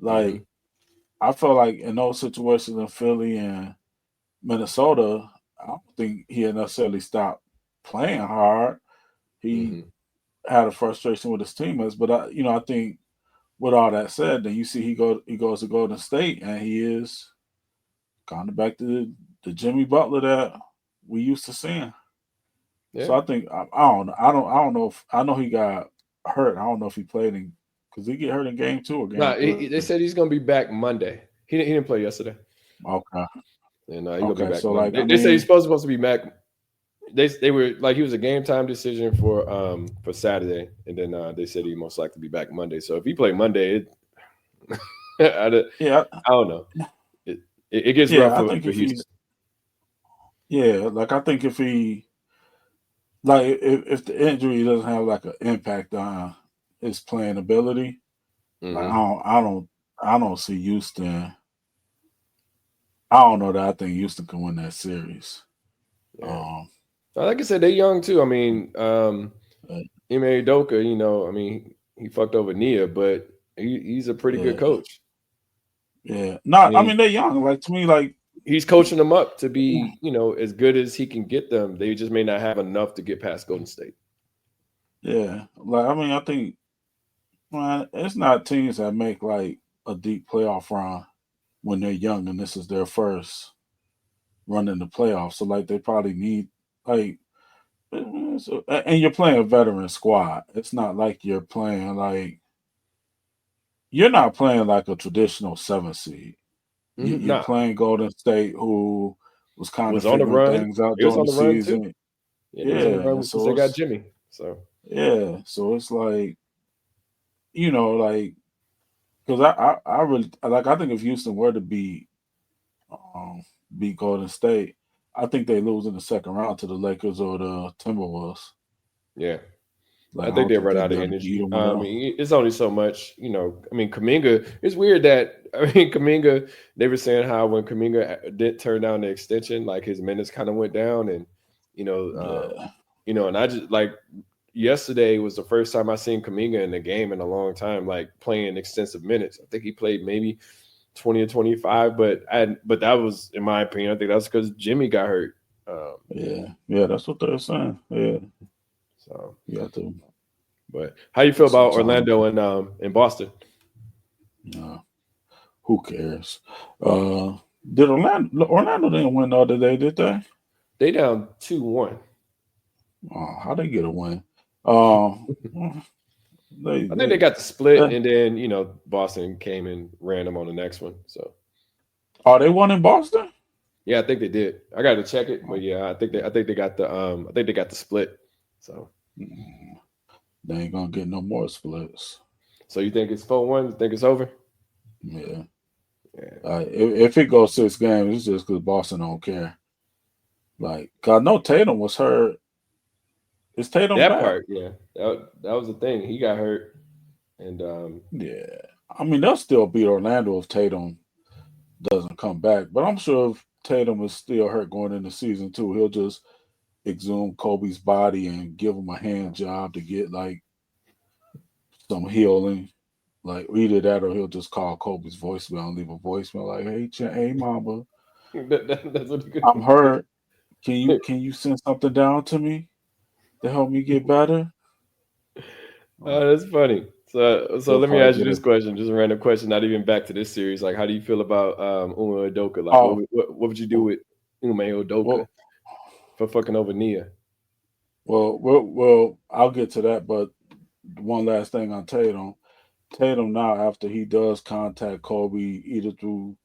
Like I feel like in those situations in Philly and Minnesota, I don't think he had necessarily stopped playing hard. He Hmm. had a frustration with his teammates, but I think with all that said, then you see he goes to Golden State and he is kind of back to the Jimmy Butler that we used to seeing. Yeah. So I think I don't know if I know he got hurt. I don't know if he played in because he get hurt in game 2 or game Nah, 3. they said he's gonna be back Monday. He didn't play yesterday, Okay, and he's gonna be okay. back So like Monday. I They say he's mean, supposed to be back. They were like he was a game time decision for Saturday, and then they said he most likely be back Monday. So if he play Monday, yeah, I don't know. It, it gets rough yeah. I think for if Houston. he's like I think if he like if the injury doesn't have like an impact on his playing ability, like Hmm. I don't see Houston. I don't know that I think Houston can win that series. Yeah, Um, like I said, they young too. I mean, uh, Ime Udoka, I mean, he fucked over Nia, but he's a pretty good yeah, coach. yeah. I Not, I mean, mean, they're young. Like to me, like he's coaching them up to be, as good as he can get them. They just may not have enough to get past Golden State. yeah. Like I mean, I think man, it's not teams that make like a deep playoff run when they're young and this is their first run in the playoffs. So like they probably need like and you're playing a veteran squad. It's not like you're not playing like a traditional 7 seed. You're Nah, playing Golden State, who was kind of was on the figuring run. things out They was during on the the run too. season. Yeah, they was on the Yeah, run and because so they got Jimmy. So yeah, so it's like like because I really like I think if Houston were to um, beat Golden State, I think they lose in the second round to the Lakers or the Timberwolves. yeah. Like I I think don't they think run they'd out be of able to beat energy. them I without. mean, it's only so much, I mean, Kaminga. It's weird that Kaminga. They were saying how when Kaminga did turn down the extension, like his minutes kind of went down, and you know, Yeah, and I just like yesterday was the first time I seen Kaminga in the game in a long time, like playing extensive minutes. I think he played maybe 20 or 25, but that was, in my opinion, I think that's because Jimmy got hurt. Um, yeah. That's what they're saying. Yeah, so, you got to but how you feel put some about time. Orlando and Boston? Uh, who cares? Uh, did Orlando didn't win the other day? Did they? They down 2-1. How they get a win? Uh, they I think they they. got the split, they and then Boston came and ran them on the next one. So they won in Boston? yeah, I think they did. I got to check it, but yeah, I think they got the split. So Mm, They ain't gonna get no more splits. you think it's 4-1? You think it's over? Yeah. Yeah, If it goes 6 games, it's just because Boston don't care. Like, 'cause I know Tatum was hurt. Is Tatum that back? part. Yeah, that was the thing. He got hurt, and Yeah. I mean, they'll still beat Orlando if Tatum doesn't come back. But I'm sure if Tatum is still hurt going into season 2, he'll just exhume Kobe's body and give him a hand job to get like some healing. Like either that or he'll just call Kobe's voicemail and leave a voicemail like, "Hey, hey, Mama, that's what he could I'm do. hurt. Can you send something down to me to help me get better?" That's funny. So He'll let me probably ask you get this a question, just a random question, not even back to this series. Like, how do you feel about Ume Udoka? Like, oh what would you do with Ume Udoka well for fucking over Nia? well I'll get to that, but one last thing on Tatum. Tatum now after he does contact Kobe either through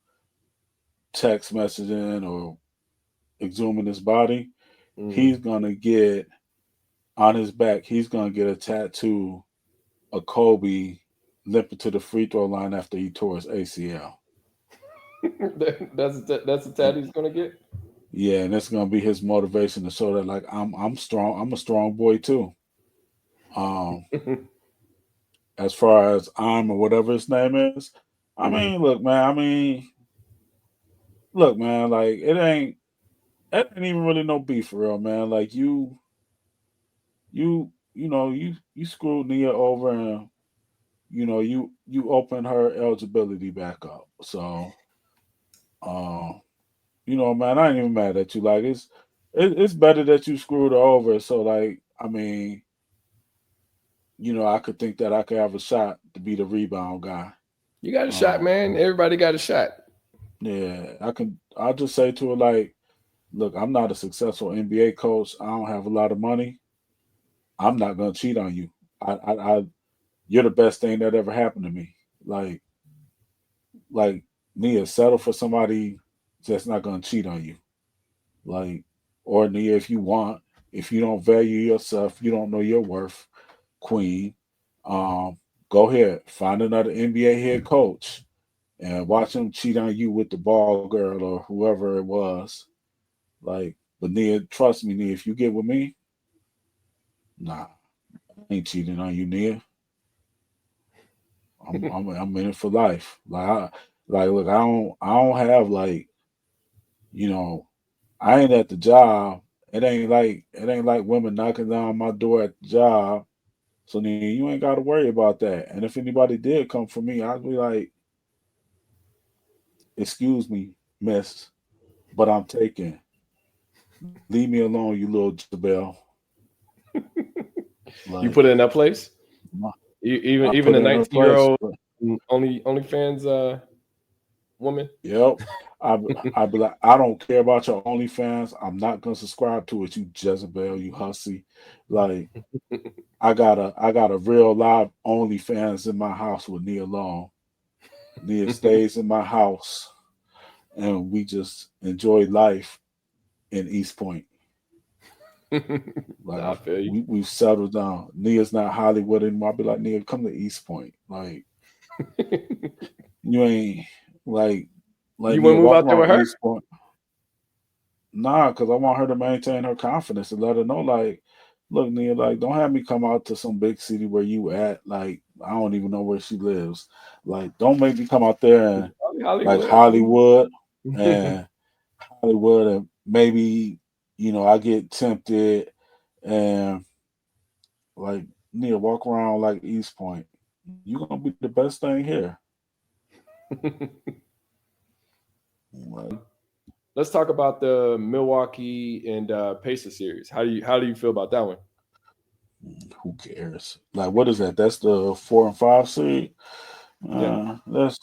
text messaging or exhuming his body, Mm. he's gonna get on his back, he's gonna get a tattoo of Kobe limping to the free throw line after he tore his ACL. That's the tat he's gonna get. Yeah, and that's gonna be his motivation to show that like I'm strong. I'm a strong boy too. Um, as far as I'm or whatever his name is, I Hmm. mean, look, man. I mean, look, man. Like it ain't even really no beef for real, man. Like you screwed Nia over, and you open her eligibility back up. So, uh, man, I ain't even mad at you. Like it's better that you screwed her over. So like, I mean, I could think that I could have a shot to be the rebound guy. You got a shot, Um, man. Everybody got a shot. yeah, I can. I'll just say to her like, look, I'm not a successful NBA coach. I don't have a lot of money. I'm not gonna cheat on you. I you're the best thing that ever happened to me. Like Nia, settle for somebody that's not gonna cheat on you. Like, or Nia, if you don't value yourself, you don't know your worth, Queen. Um, Go ahead, find another NBA head coach and watch him cheat on you with the ball girl or whoever it was. Like, but Nia, trust me, Nia, if you get with me, nah, I ain't cheating on you, Nia. I'm in it for life. Look, I don't have like, you know, I ain't at the job. It ain't like women knocking down my door at the job. So then you ain't got to worry about that. And if anybody did come for me, I'd be like, "Excuse me, miss, but I'm taken. Leave me alone, you little Jabel." You Like put it in that place. I Even put a it in her 19-year place. old But OnlyFans woman. yep, I be like, I don't care about your OnlyFans. I'm not gonna subscribe to it. You Jezebel, you hussy. Like I got a real live OnlyFans in my house with Nia Long. Nia stays in my house, and we just enjoy life in East Point. Like I feel you. we've settled down. Nia's not Hollywood anymore. I'll be like, Nia, come to East Point. Like you ain't like You want Nia to move walk out there with around her? East Point. Nah, because I want her to maintain her confidence and let her know, like, look, Nia, like, don't have me come out to some big city where you at. Like, I don't even know where she lives. Like, don't make me come out there and Probably like Hollywood. Hollywood, and maybe I get tempted and like Nia walk around like East Point. You gonna be the best thing here. Like, Let's talk about the Milwaukee and Pacer series. How do you feel about that one? who cares? Like, what is that? That's the 4 and 5 seed. Yeah. Uh, that's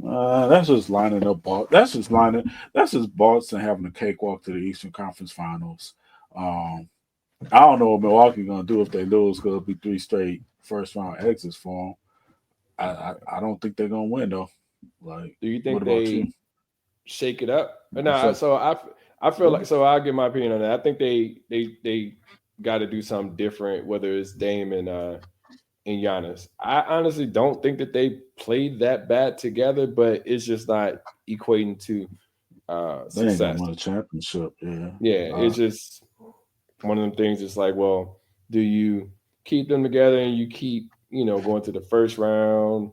that's just lining up. That's just Boston having a cakewalk to the Eastern Conference Finals. Um, I don't know what Milwaukee gonna do if they lose because it'll be three straight first round exits for them. I don't think they're gonna win though. Like, Do you what think about you? they shake it up? I No. feel, So I feel yeah, like, so I'll give my opinion on that. I think they got to do something different, whether it's Dame and Giannis. I honestly don't think that they played that bad together, but it's just not equating to they ain't gonna success. win a championship. Yeah, Yeah, it's just one of them things. It's like, well, do you keep them together and you keep, going to the first round,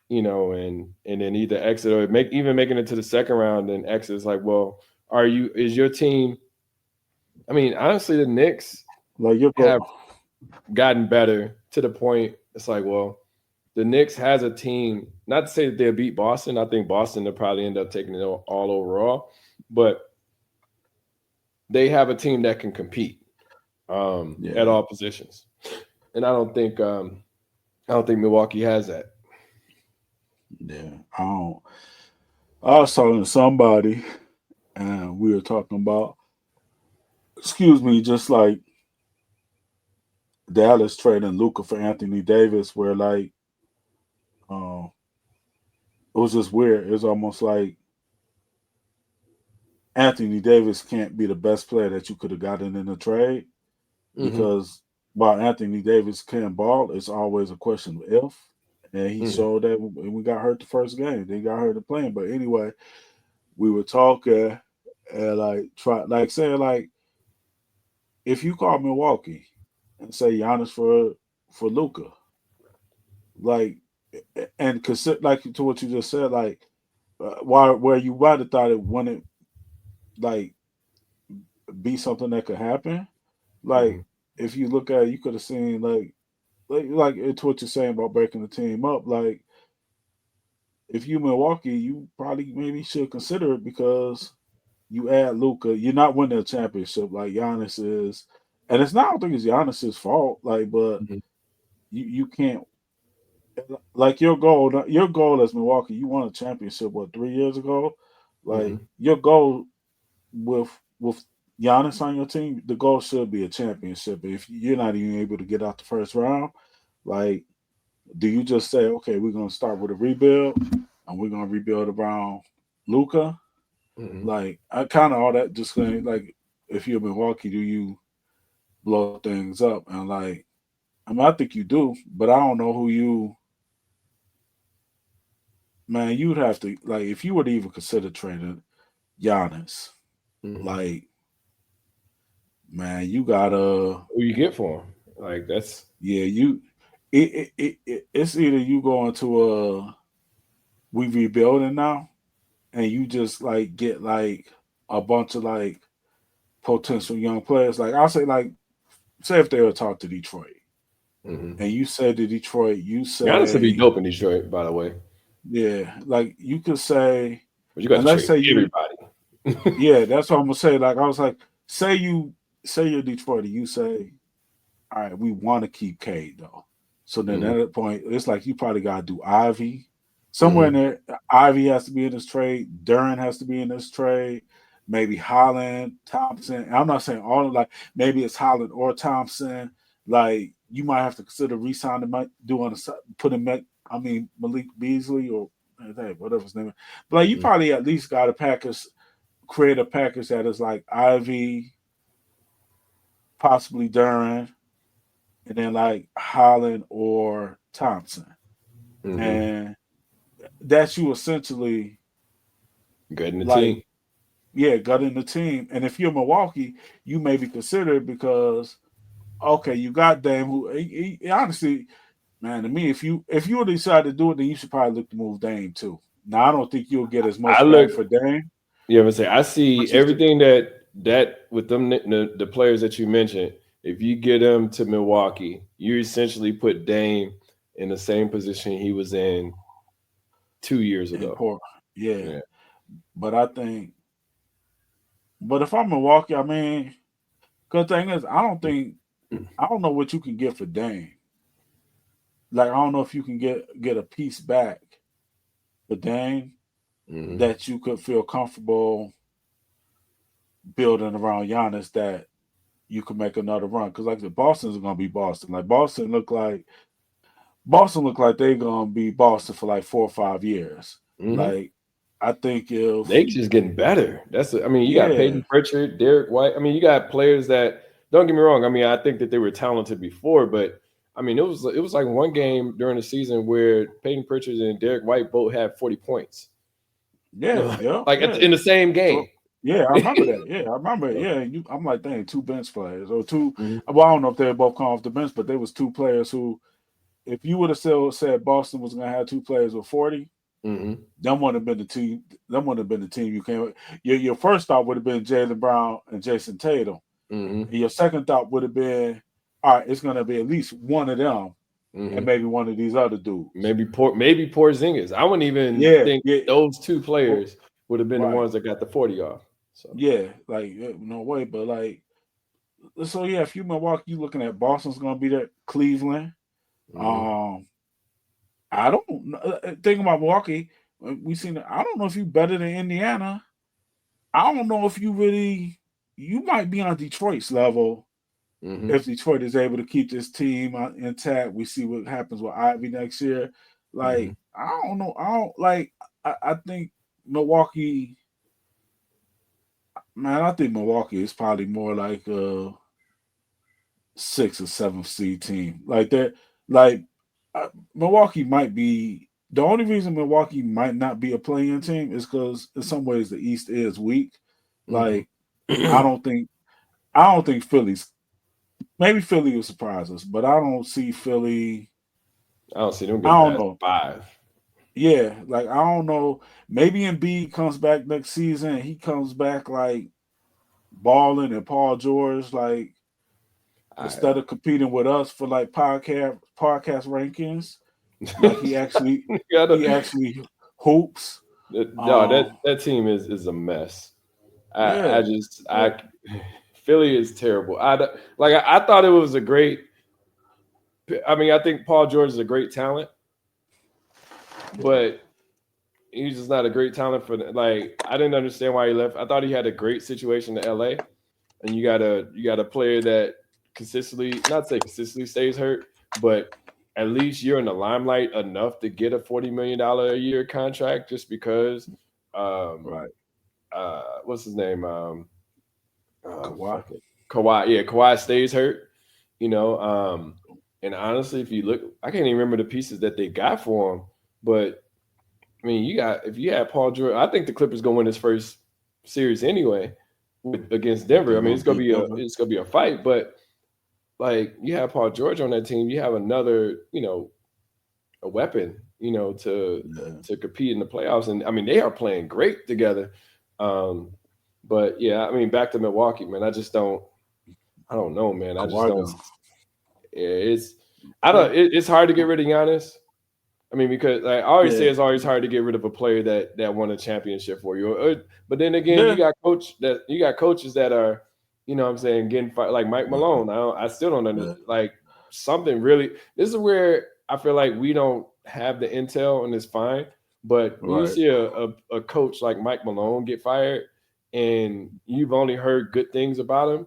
and then either exit or making it to the second round and exit? Is like, well, is your team? I mean, honestly, the Knicks like you have go. gotten better to the point. It's like, well, the Knicks has a team. Not to say that they'll beat Boston. I think Boston will probably end up taking it all overall, but they have a team that can compete at Yeah, all positions, and I don't think Milwaukee has that. yeah. I was talking to somebody, and we were talking about, excuse me, just like Dallas trading Luca for Anthony Davis, where like, uh, it was just weird. It was almost like Anthony Davis can't be the best player that you could have gotten in a trade Hmm. because while Anthony Davis can ball, it's always a question of if. And he Hmm. showed that when we got hurt the first game. They got hurt to playing. But anyway, we were talking and like try like saying like if you call Milwaukee and say Giannis for Luca, like and consider like to what you just said, like why where you might have thought it wouldn't like be something that could happen. Like Hmm. if you look at it, you could have seen like like it's what you're saying about breaking the team up. Like if you Milwaukee, you probably maybe should consider it because you add Luca, you're not winning a championship like Giannis is, and it's not. I don't think it's Giannis's fault. Like, but Mhm. you can't like your goal as Milwaukee. You won a championship what 3 years ago. Like Mhm. your goal with Giannis on your team, the goal should be a championship. If you're not even able to get out the first round, like, do you just say, okay, we're gonna start with a rebuild and we're gonna rebuild around Luca? Mhm. Like, I kind of all that just going like, if you're Milwaukee, do you blow things up? And like, I mean, I think you do, but I don't know who you, man. You'd have to like, if you were to even consider trading Giannis, Mhm. like, man, you gotta, Who you get for him? Like that's yeah, it's either you go into we rebuilding now, and you just like get like a bunch of like potential young players. Like I'll say, like, say if they were talk to Detroit, mhm. and you say to Detroit, you Giannis would be say, dope in Detroit, by the way. yeah, like you could say, But you got and to let's trade say you, everybody. yeah, that's what I'm gonna say. Like I was like, say you're Detroit, and you say, all right, we want to keep Cade though. So then Mhm. at that point, it's like you probably got to do Ivy somewhere in Mhm. there. Ivy has to be in this trade. Duran has to be in this trade. Maybe Holland, Thompson. I'm not saying all of like maybe it's Holland or Thompson. Like you might have to consider re-signing, doing put him. I mean Malik Beasley or hey, whatever his name is. But like you Mhm. probably at least got to create a package that is like Ivy, possibly Duran, and then like Holland or Thompson. Mhm. And that's you essentially Good in the like, team. yeah, gutting the team. And if you're Milwaukee, you may be considered because okay, you got Dame who honestly, man, to me, if you would decide to do it, then you should probably look to move Dame too. Now I don't think you'll get as I much back look. for Dame, You ever say I see but you should, everything that with them the players that you mentioned. If you get them to Milwaukee, you essentially put Dame in the same position he was in 2 years ago. import. Yeah. Yeah. But I think but if I'm Milwaukee, I mean, cause the thing is, I don't know what you can get for Dame. Like I don't know if you can get a piece back for Dame Mhm. that you could feel comfortable building around Giannis that you could make another run. Because like the Boston's gonna be Boston. Like Boston look like they're gonna be Boston for like 4 or 5 years. Mhm. Like I think if They just getting better. I mean, you got yeah, Peyton Pritchard, Derek White. I mean, you got players that don't get me wrong. I mean, I think that they were talented before, but I mean, it was like one game during the season where Peyton Pritchard and Derek White both had 40 points. yeah, yeah, Like yeah. in the same So game. yeah, I remember that. Yeah, I remember it. So, Yeah, I'm like, dang, two bench players or two. mhm, Well, I don't know if they both come off the bench, but there was two players who, if you would have still said Boston was gonna have two players with 40, mhm, them would have been the team. Them would have been the team you came. Your first thought would have been Jaylen Brown and Jason Tatum, mhm, and your second thought would have been, all right, it's gonna be at least one of them, and mhm. maybe one of these other dudes. Maybe Porzingis. I wouldn't even Yeah, think yeah, those two oh, players would have been the right. ones that got the 40 off. So, Yeah, like no way, but like so yeah. If you Milwaukee, you looking at Boston's gonna be there. Cleveland. mhm. Um, I don't think about Milwaukee. We seen. I don't know if you better than Indiana. I don't know if you really. You might be on Detroit's level Mhm. if Detroit is able to keep this team intact. We see what happens with Ivy next year. Mhm. Like I don't know. I don't like. I think Milwaukee. Man, I think Milwaukee is probably more like a 6 or 7 seed team. Like that. Like Milwaukee might be. The only reason Milwaukee might not be a play-in team is because in some ways the East is weak. Mhm. Like I don't think I don't think Philly's maybe Philly will surprise us, but I don't see Philly. I don't see them I getting don't past know. 5. Yeah, like I don't know. Maybe Embiid comes back next season. He comes back like balling and Paul George. Like instead of competing with us for like podcast rankings, like he actually hoops. No, that team is a mess. I Yeah, just like, Philly is terrible. I thought it was a great. I mean, I think Paul George is a great talent, yeah, but he's just not a great talent for like. I didn't understand why he left. I thought he had a great situation in L.A. and you got a player that consistently, not say consistently stays hurt, but at least you're in the limelight enough to get a $40 million a year contract just because. Um, right. what's his name? Kawhi. Fucking Kawhi. Yeah, Kawhi stays hurt. You know, and honestly, if you look, I can't even remember the pieces that they got for him. But I mean, if you had Paul George, I think the Clippers gonna win this first series anyway against Denver. I They're mean, gonna beat Denver. it's gonna be a fight, but like you have Paul George on that team, you have another a weapon Yeah, to compete in the playoffs, and I mean they are playing great together. Um, but yeah, I mean back to Milwaukee, man. I don't know, man. I just Kawhi don't. gonna. Yeah, I Yeah, don't. It's hard to get rid of Giannis. I mean, because like, I always say yeah, it's always hard to get rid of a player that won a championship for you. But then again, yeah, you got coaches that are, what I'm saying, getting fired, like Mike yeah, Malone. I still don't yeah. like something really. This is where I feel like we don't have the intel, and it's fine. But when you Right, see a coach like Mike Malone get fired, and you've only heard good things about him,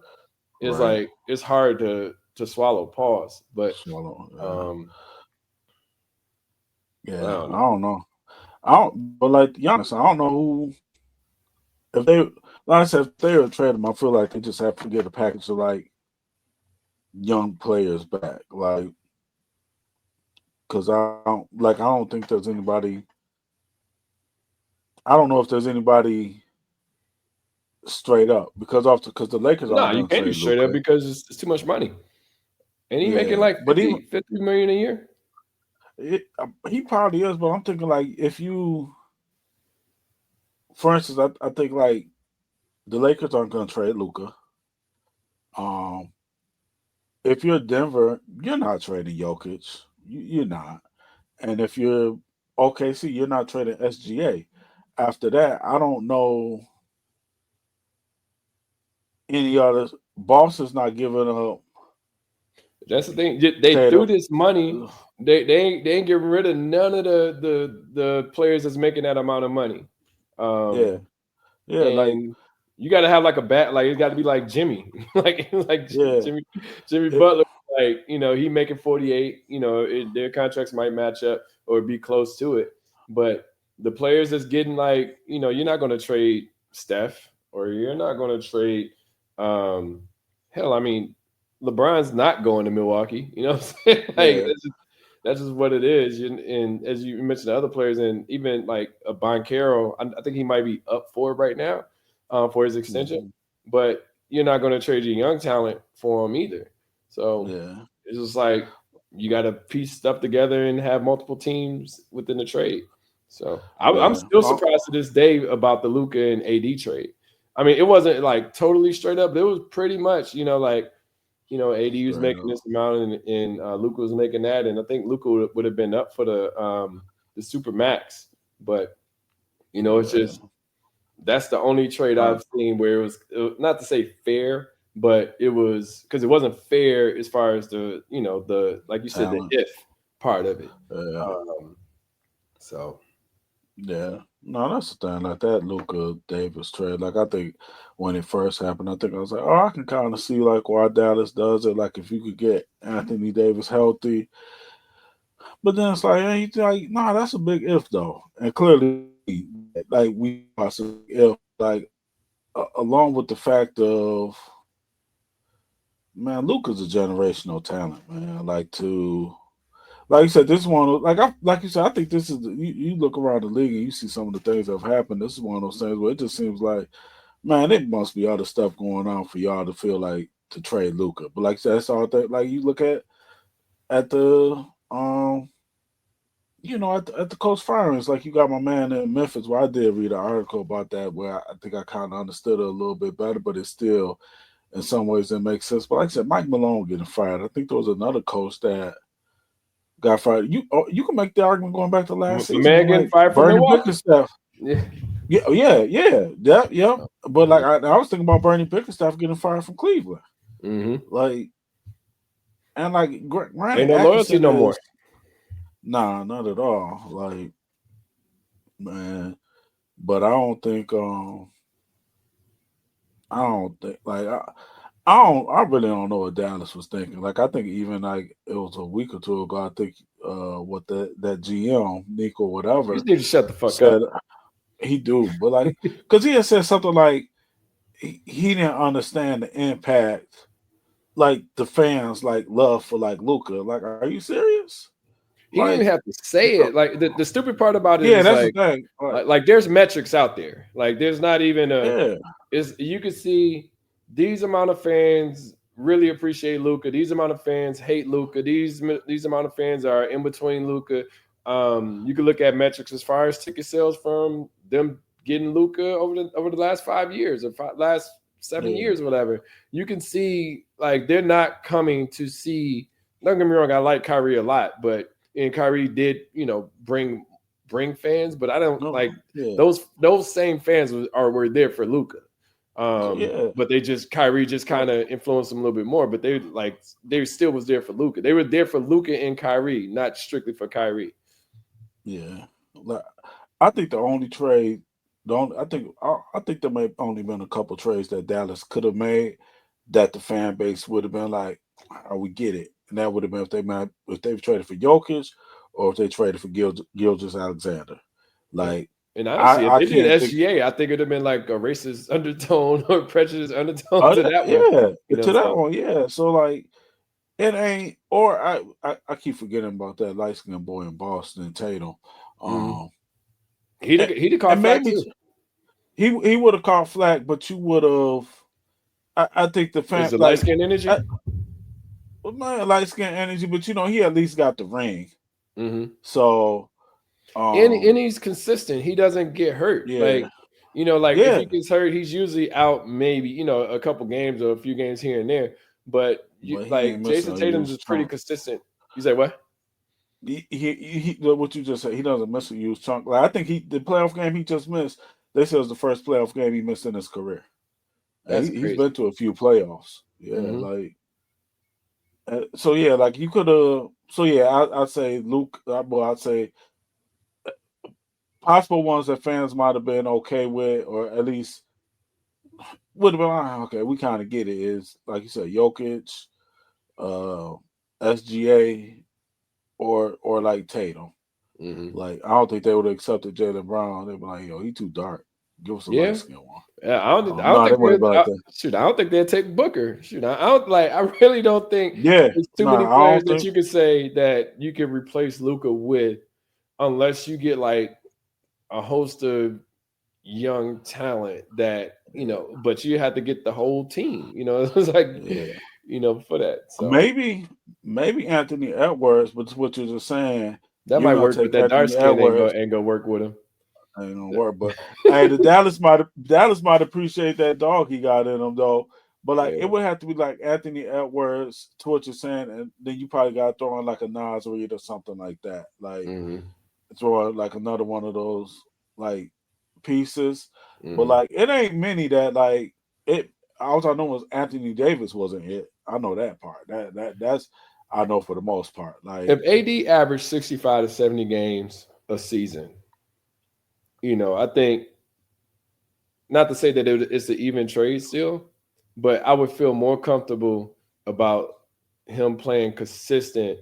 it's right. like it's hard to swallow. Pause. But Swallow. Yeah, um, I yeah. don't I know. don't know. I don't. But like Giannis, I don't know who. If they, like I said, if they were trade him, I feel like they just have to get a package of like young players back. Like, because I don't think there's anybody. I don't know if there's anybody straight up because the Lakers No, aren't you going to can't do trade straight up Luca. because it's too much money. And he making Yeah, like but even 50 million a year. he probably is. But I'm thinking like if you, for instance, I think like the Lakers aren't going to trade Luca. Um, if you're Denver, you're not trading Jokic. You're not. And if you're OKC, you're not trading SGA. After that, I don't know any other. Boston's not giving up That's the thing. They threw Tatum. this money. They ain't getting rid of none of the players that's making that amount of money. Yeah, Um, yeah, like and you got to have like a bat. Like it's got to be like Jimmy, like yeah, Jimmy it, Butler. Like he making 48. Their contracts might match up or be close to it. But the players that's getting like you're not going to trade Steph or you're not going to trade. Um, hell, I mean, LeBron's not going to Milwaukee. You know what I'm saying? Like yeah, that's just what it is. And as you mentioned, the other players, and even like a Boncaro, I think he might be up for it right now for his extension. mhm, But you're not going to trade your young talent for him either. So yeah, it's just like you got to piece stuff together and have multiple teams within the trade. So I'm yeah. still surprised to this day about the Luca and AD trade. I mean, it wasn't like totally straight up. It was pretty much, like AD was Straight making up. this amount and Luca was making that, and I think Luca would have been up for the super max. But it's Yeah. just that's the only trade Uh, I've seen where it was not to say fair, but it was because it wasn't fair as far as the like you said the talent. if part of it. Yeah. Um, so Yeah. No, that's the thing. Like that Luca Davis trade. Like I think when it first happened, I think I was like, oh, I can kind of see like why Dallas does it. Like if you could get Anthony Davis healthy, but then it's like, hey, like, nah, that's a big if though. And clearly, like we possibly if like along with the fact of man, Luca's a generational talent, man. Like you said, this one, like you said, I think this is you look around the league and you see some of the things that have happened. This is one of those things where it just seems like, man, there must be other stuff going on for y'all to feel like to trade Luca. But like I said, that's all that. Like you look at the at the coach firings, like you got my man in Memphis. Where I did read an article about that, where I think I kind of understood it a little bit better, but in some ways that makes sense. But like I said, Mike Malone getting fired. I think there was another coach that got fired. You can make the argument going back to last The season, man getting like fired from Bernie Milwaukee. Bickerstaff. Yeah. Yeah. But like I was thinking about Bernie Bickerstaff getting fired from Cleveland. Mm-hmm. Like, and like Grant Ain't no loyalty Atkinson no is more. nah, not at all. Like, man, but I don't think like I really don't know what Dallas was thinking. Like I think even like it was a week or two ago, I think what that GM, Nico You whatever, just need to shut the fuck said up. he do, but like because he had said something like he didn't understand the impact like the fans like love for like Luca. Like, are you serious? He didn't Like even have to say it. Like the stupid part about it yeah, is that's the like, thing. like there's metrics out there. Like there's not even Yeah, is you can see these amount of fans really appreciate Luca. These amount of fans hate Luca. These amount of fans are in between Luca. You can look at metrics as far as ticket sales from them getting Luca over the last 5 years or last 7 years or whatever. You can see like they're not coming to see. Don't get me wrong, I like Kyrie a lot, but and Kyrie did bring fans, but I don't like those same fans were there for Luca. But Kyrie just kind of influenced them a little bit more. But they still was there for Luca. They were there for Luca and Kyrie, not strictly for Kyrie. Yeah, like, I think the only trade, I think there may have only been a couple trades that Dallas could have made that the fan base would have been like, "Oh, we get it," and that would have been if they traded for Jokic or if they traded for Gilgeous Alexander. Yeah. Like, And honestly, if I they did can't think. SGA, I think it'd have been like a racist undertone or prejudice undertone to that one. Yeah, to that So one, yeah. So like, it ain't. Or I keep forgetting about that light skinned boy in Boston, Tatum. mhm. Um, He'd caught and flack maybe too. he would have caught flack, but you would have. I think the Is fan the light like skin energy? my light skin energy, but he at least got the ring. Mm-hmm. So And he's consistent. He doesn't get hurt. yeah, Like, like if yeah. he gets hurt, he's usually out maybe, a couple games or a few games here and there. But But he like ain't missing Jason a Tatum's huge is pretty chunk. consistent. You say what? What you just said, he doesn't miss a huge chunk. Like I think the playoff game he just missed, they said it was the first playoff game he missed in his career. And That's he's crazy. been to a few playoffs. Yeah, Mm-hmm. like so yeah, like you could have. So yeah, I'd say Luke. Well, I'd say possible ones that fans might have been okay with, or at least would have been okay. We kind of get it. Is like you said, Jokic, uh, SGA, or like Tatum. Mm-hmm. Like I don't think they would have accepted Jaylen Brown. They'd be like, "Yo, he too dark. Give us a light Yeah. skin one." Yeah, I don't No, they think wouldn't be like that. shoot. I don't think they'll take Booker. Shoot, I don't like. I really don't think Yeah, there's too no, many I players don't that think. you can say that you can replace Luca with, unless you get like a host of young talent that but you have to get the whole team. It's like Yeah, for that. So maybe Anthony Edwards, but what you're just saying, that you're might gonna work, but take that dark Anthony skin Edwards. ain't gonna work with him. Ain't gonna work. But hey, the Dallas might appreciate that dog he got in him though. But like it Yeah. would have to be like Anthony Edwards to what you're saying, and then you probably got to throw in like a Nas Reed or something like that. Like Mm-hmm. throw in like another one of those like pieces. But Mm-hmm. like it ain't many that like it. All I know was Anthony Davis wasn't it. I know that part. That's I know for the most part. Like If AD averaged 65 to 70 games a season, I think, not to say that it's an even trade still, but I would feel more comfortable about him playing consistent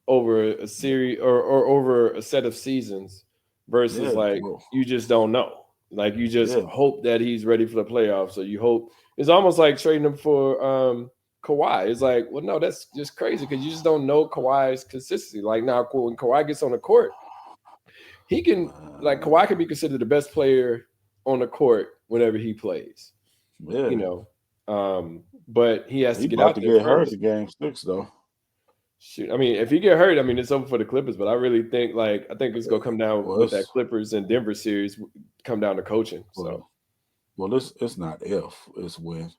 over a series or over a set of seasons versus yeah, like well, you just don't know. Like you just yeah, hope that he's ready for the playoffs. So you hope it's almost like trading him for Kawhi. It's like, well, no, that's just crazy because you just don't know Kawhi's consistency. Like now when Kawhi gets on the court, he can Kawhi can be considered the best player on the court whenever he plays. You yeah. know. But he has He to get about out to there get hurt first. in game 6 though. Shoot, I mean, if he get hurt, I mean, it's over for the Clippers. But I really think, I think it's gonna come down Well, with that Clippers and Denver series, come down to coaching. So well, it's not if, it's when.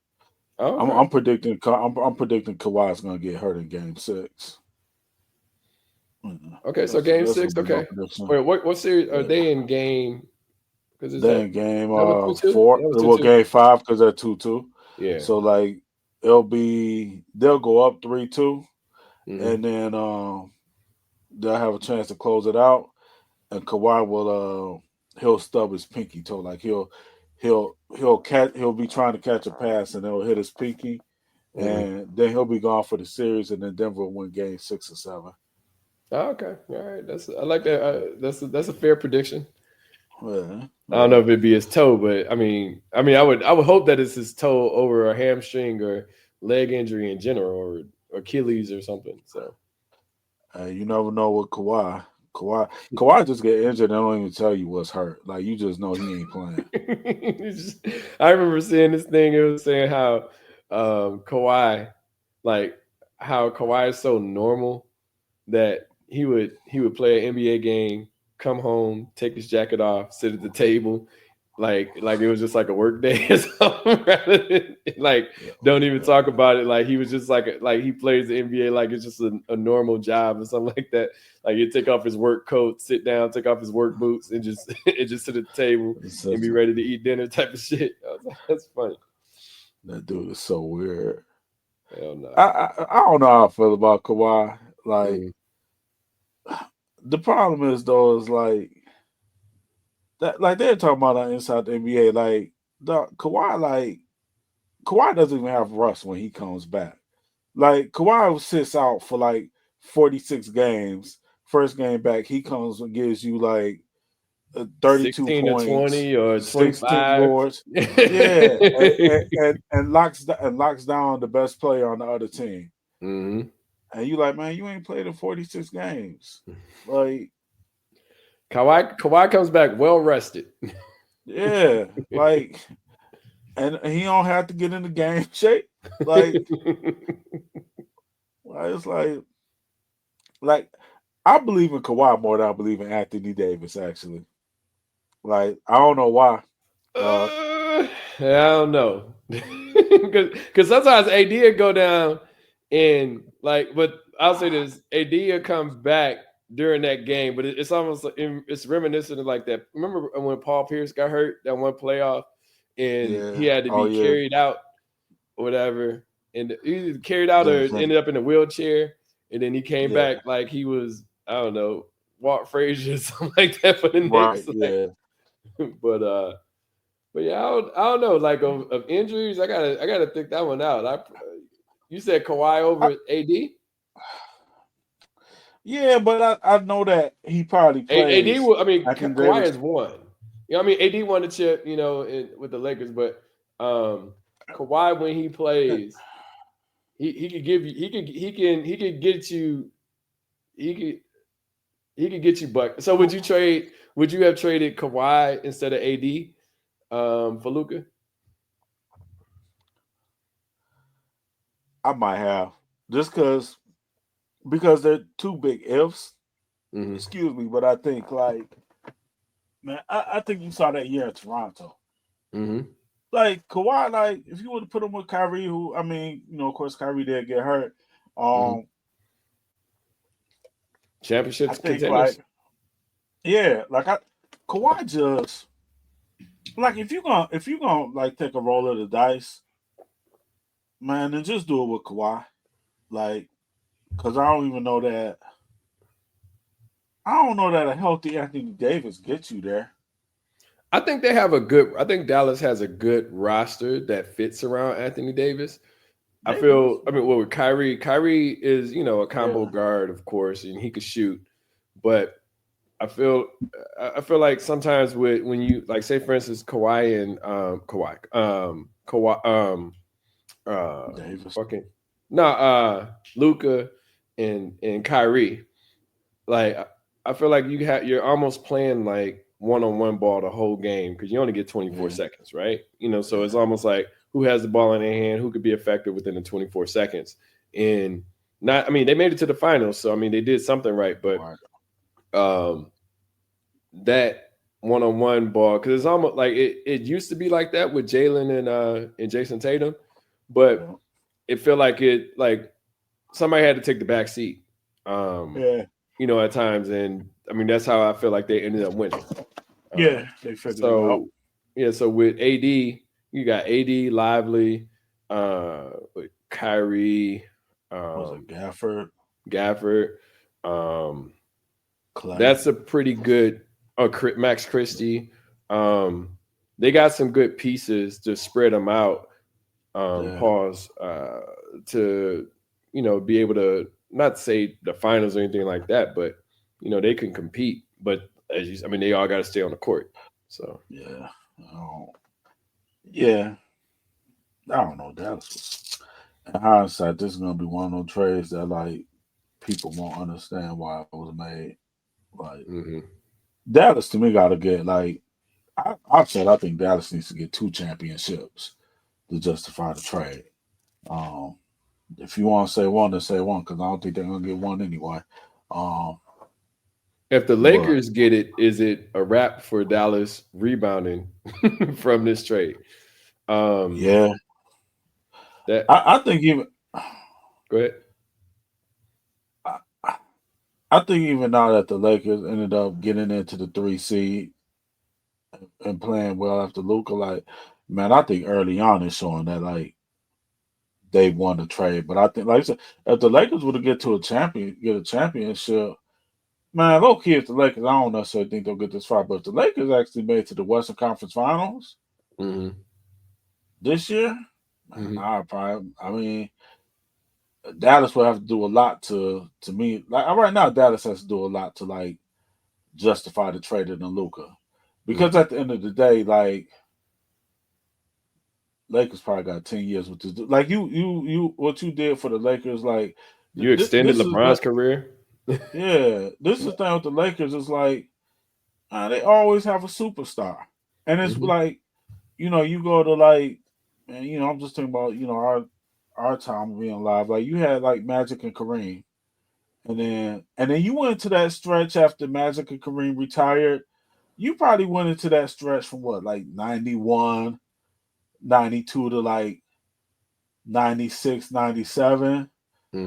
Oh, okay. I'm predicting Kawhi's gonna get hurt in Game 6. Okay, so Game That's Six. gonna be my Okay. prediction. Wait, what series are Yeah. they in? Game? Because is Then Game that was 2-2? 4, That was well, 2-2. Game 5 because they're 2-2. Yeah. So like they'll go up 3-2, Mm-hmm. and then they'll have a chance to close it out. And Kawhi will he'll stub his pinky toe, like he'll be trying to catch a pass and it'll hit his pinky, Mm-hmm. and then he'll be gone for the series, and then Denver will win Game 6 or 7. Oh, okay. All right. I like that. That's a fair prediction. Yeah, I don't know yeah. if it'd be his toe, but I would hope that it's his toe over a hamstring or leg injury in general, or Achilles or something. So You never know with Kawhi. Kawhi just get injured and don't even tell you what's hurt. Like you just know he ain't playing. I remember seeing this thing. It was saying how Kawhi, like how Kawhi is so normal that he would play an NBA game, come home, take his jacket off, sit at the table, like it was just like a work day or something. Rather than, like don't even talk about it. Like he was just like he plays the NBA like it's just a normal job or something like that. Like he'd take off his work coat, sit down, take off his work boots, and just sit at the table and be ready to eat dinner type of shit. I was like, that's funny. That dude is so weird. Hell no. I don't know how I feel about Kawhi. Like the problem is though is like that, like they're talking about that inside the NBA. Like Kawhi doesn't even have rust when he comes back. Like Kawhi sits out for like 46 games. First game back, he comes and gives you like 32 16 to points, 20 or 16 25. boards. Yeah, and locks down the best player on the other team. Mm-hmm. And you like, man, you ain't played in 46 games. Like Kawhi comes back well rested. yeah, like, and he don't have to get in the game shape. Like, it's like I believe in Kawhi more than I believe in Anthony Davis. Actually, like I don't know why. I don't know, because sometimes AD will go down and but I'll say this: AD will come back during that game, but it's almost like it's reminiscent of like that. Remember when Paul Pierce got hurt that one playoff, and he Yeah. had to Oh be yeah. carried out, or whatever, and he carried out or Then ended up in a wheelchair, and then he came yeah. back like he was, I don't know, Walt Frazier or something like that for the Right. next Yeah. but yeah, I don't know. Like of injuries, I gotta think that one out. You said Kawhi over AD. Yeah, but I know that he probably AD, plays. Anthony Kawhi Davis. has won. You know, I mean, AD won the chip, with the Lakers, but Kawhi when he plays, he could give you, he could get you, he could get you buck. So would you have traded Kawhi instead of AD for Luka? I might have just because they're two big ifs. Mm-hmm. Excuse me, but I think like man, I think you saw that year in Toronto. Mm-hmm. Like Kawhi, like if you would have put him with Kyrie, who I mean, of course Kyrie did get hurt. Mm-hmm. I Championships think contenders. like yeah, like Kawhi just like if you gonna like take a roll of the dice, man, then just do it with Kawhi. Like, cause I don't know that a healthy Anthony Davis gets you there. I think Dallas has a good roster that fits around Anthony Davis. Maybe. With Kyrie is, a combo Yeah. guard, of course, and he could shoot. But I feel like sometimes when you like say for instance Davis. fucking Luka and Kyrie, like I feel like you're almost playing like one-on-one ball the whole game because you only get 24 seconds, right? So it's almost like who has the ball in their hand, who could be effective within the 24 seconds. And they made it to the finals, so they did something right, but that one-on-one ball, because it's almost like it used to be like that with Jalen and Jason Tatum, but it felt like somebody had to take the back seat. Yeah. At times, and I mean that's how I feel like they ended up winning. Yeah, they figured it out. So with AD, you got AD, Lively, with Kyrie, Was it Gafford? Gafford. Clay. That's a pretty good. Max Christie. They got some good pieces to spread them out. Pause to be able to not say the finals or anything like that, but they can compete. But they all got to stay on the court. So yeah, yeah. I don't know. Dallas was, in hindsight, this is gonna be one of those trades that like people won't understand why it was made. Like Dallas to me gotta get like I've said I think Dallas needs to get 2 championships to justify the trade. If you want to say one, then say one because I don't think they're gonna get one anyway. If the Lakers get it, is it a wrap for Dallas rebounding from this trade? Yeah, that I think even. Go ahead. I think even now that the Lakers ended up getting into the 3 seed and playing well after Luka, like man, I think early on is showing that like they won the trade. But I think, like I said, if the Lakers would have get a championship, man, low key, if the Lakers, I don't necessarily think they'll get this far, but if the Lakers actually made it to the Western Conference Finals this year, I mean, Dallas will have to do a lot to me. Like right now, Dallas has to do a lot to like justify the trade of Luka, because at the end of the day, like Lakers probably got 10 years with this. Like you, what you did for the Lakers, like you extended LeBron's career. Yeah, this is the thing with the Lakers. Is like they always have a superstar, and it's like you go to like, and I'm just talking about our time being alive. Like you had like Magic and Kareem, and then you went into that stretch after Magic and Kareem retired. You probably went into that stretch from what, like 91, 92 to like 96, 97.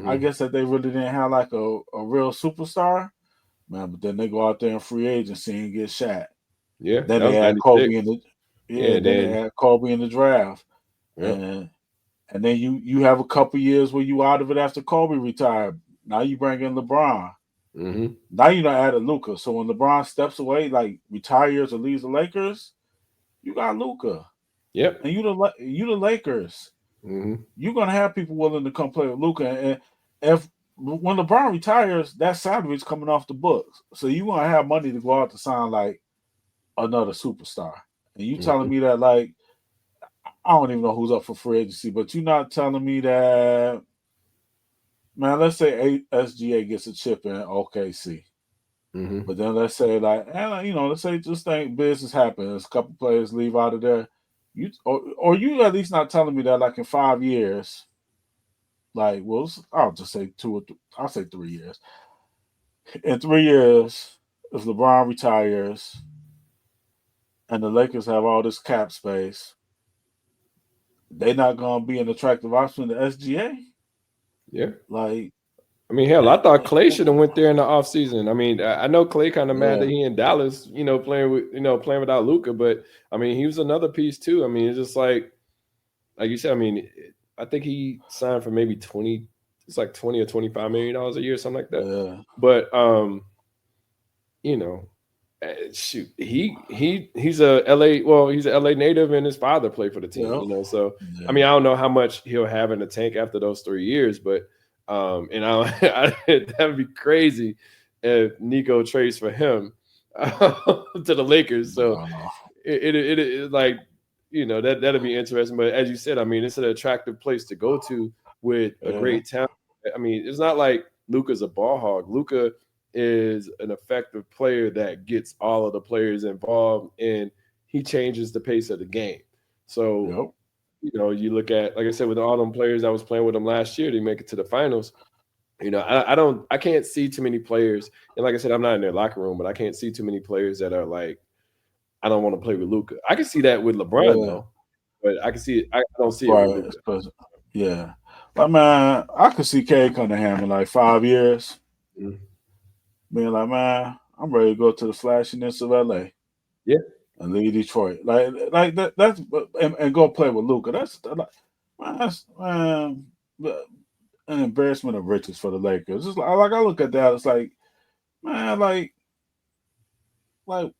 I guess that they really didn't have like a real superstar. Man, but then they go out there in free agency and get Shaq. Yeah. Then they had Kobe in the then they had Kobe in the draft. Yep. And then you have a couple years where you out of it after Kobe retired. Now you bring in LeBron. Now you don't add a Luka. So when LeBron steps away, like retires or leaves the Lakers, you got Luka. Yep. And you the Lakers. You're gonna have people willing to come play with Luka. And if when LeBron retires, that salary is coming off the books. So you're gonna have money to go out to sign like another superstar. And you telling me that like I don't even know who's up for free agency, but you're not telling me that, man, let's say SGA gets a chip in OKC. But then let's say like, let's say just think business happens, a couple players leave out of there. Or you at least not telling me that like in 5 years, like, well, I'll just say I'll say 3 years. In 3 years, if LeBron retires and the Lakers have all this cap space, they're not gonna be an attractive option to SGA. Yeah, like I mean, hell, I thought Clay should have went there in the offseason. I mean, I know Clay kind of mad that he in Dallas, playing without Luka, but I mean, he was another piece too. I mean, it's just like you said. I mean, I think he signed for maybe 20. It's like $20 or $25 million a year, something like that. Yeah. But shoot, he's a LA. Well, he's a LA native, and his father played for the team. So I mean, I don't know how much he'll have in the tank after those 3 years, but that would be crazy if Nico trades for him to the Lakers. So it like that'll be interesting. But as you said, I mean, it's an attractive place to go to with a great talent. I mean, it's not like Luka's a ball hog. Luka is an effective player that gets all of the players involved, and he changes the pace of the game. So, you look at, like I said, with all them players that was playing with him last year to make it to the finals. I can't see too many players, and like I said, I'm not in their locker room, but I can't see too many players that are like, I don't want to play with Luka. I can see that with LeBron though, but I can see it. I don't see it with Luka. Yeah. Like, man, I could see Cade Cunningham in like 5 years Mm. being like, man, I'm ready to go to the flashiness of LA Yeah. and leave Detroit. Like that's and go play with Luca. Man, an embarrassment of riches for the Lakers. It's like I look at that, it's like, man, like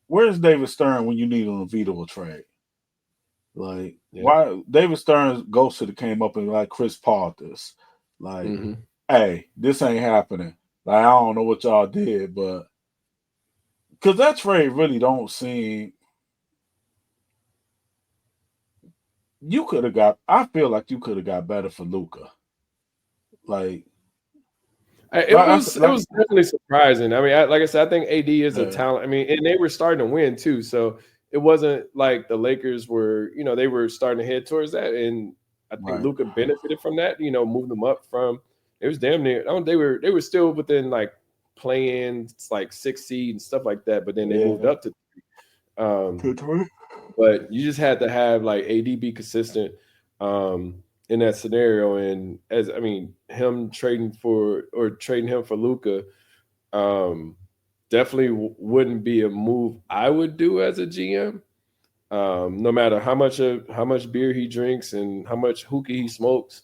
where's David Stern when you need him to veto a trade? Like, Yeah. why David Stern goes to the came up and like Chris Paul this. Like, Mm-hmm. hey, this ain't happening. Like, I don't know what y'all did, but because that trade really don't seem you could have got. I feel like you could have got better for Luca. Like, It like I was said, it was definitely surprising. I mean, like I said, I think AD is a uh, talent. I mean, and they were starting to win too, so it wasn't like the Lakers were, they were starting to head towards that, and I think right, Luka benefited from that. Moved them up from it was damn near. They were still within like playing like 6 seed and stuff like that, but then they moved yeah, up to. Um, Detroit. but you just had to have like AD be consistent in that scenario. And as I mean, trading him for Luca definitely wouldn't be a move I would do as a GM. No matter how much beer he drinks and how much hookah he smokes,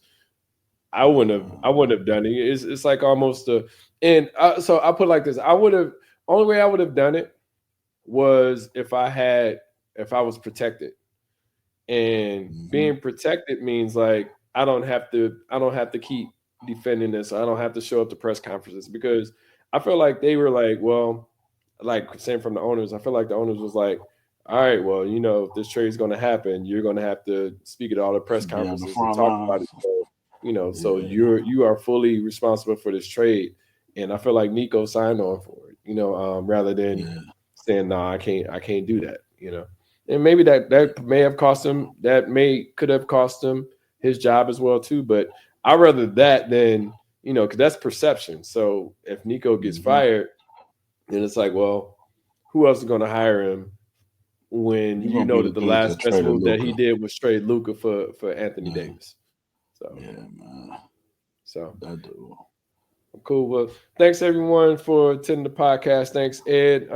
I wouldn't have done it. It's like almost a and so I put it like this. Only way I would have done it was if I was protected. And Mm-hmm. being protected means like I don't have to keep defending this. I don't have to show up to press conferences because I feel like they were like, well, like same from the owners. I feel like the owners was like, all right, well, if this trade is going to happen, you're going to have to speak at all the press Be on the conferences and front talk about lines. it. So Yeah, you are fully responsible for this trade. And I feel like Nico signed on for it, rather than yeah. saying, no, I can't do that. And maybe that may have cost him. Could have cost him his job as well too. But I'd rather that than because that's perception. So if Nico gets Mm-hmm. fired, then it's like, well, who else is going to hire him when You're gonna be the that the dude last that best traded move that he Luca. did was trade Luca for Anthony Yeah, Davis. So yeah, man. so That dude. cool. Well, thanks everyone for attending the podcast. Thanks, Ed.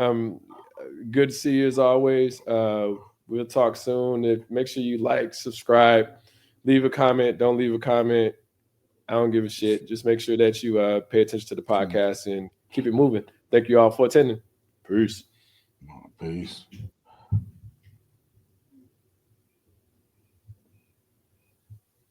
Good to see you as always. We'll talk soon. Make sure you like, subscribe, leave a comment. Don't leave a comment. I don't give a shit. Just make sure that you pay attention to the podcast and keep it moving. Thank you all for attending. Peace. Peace.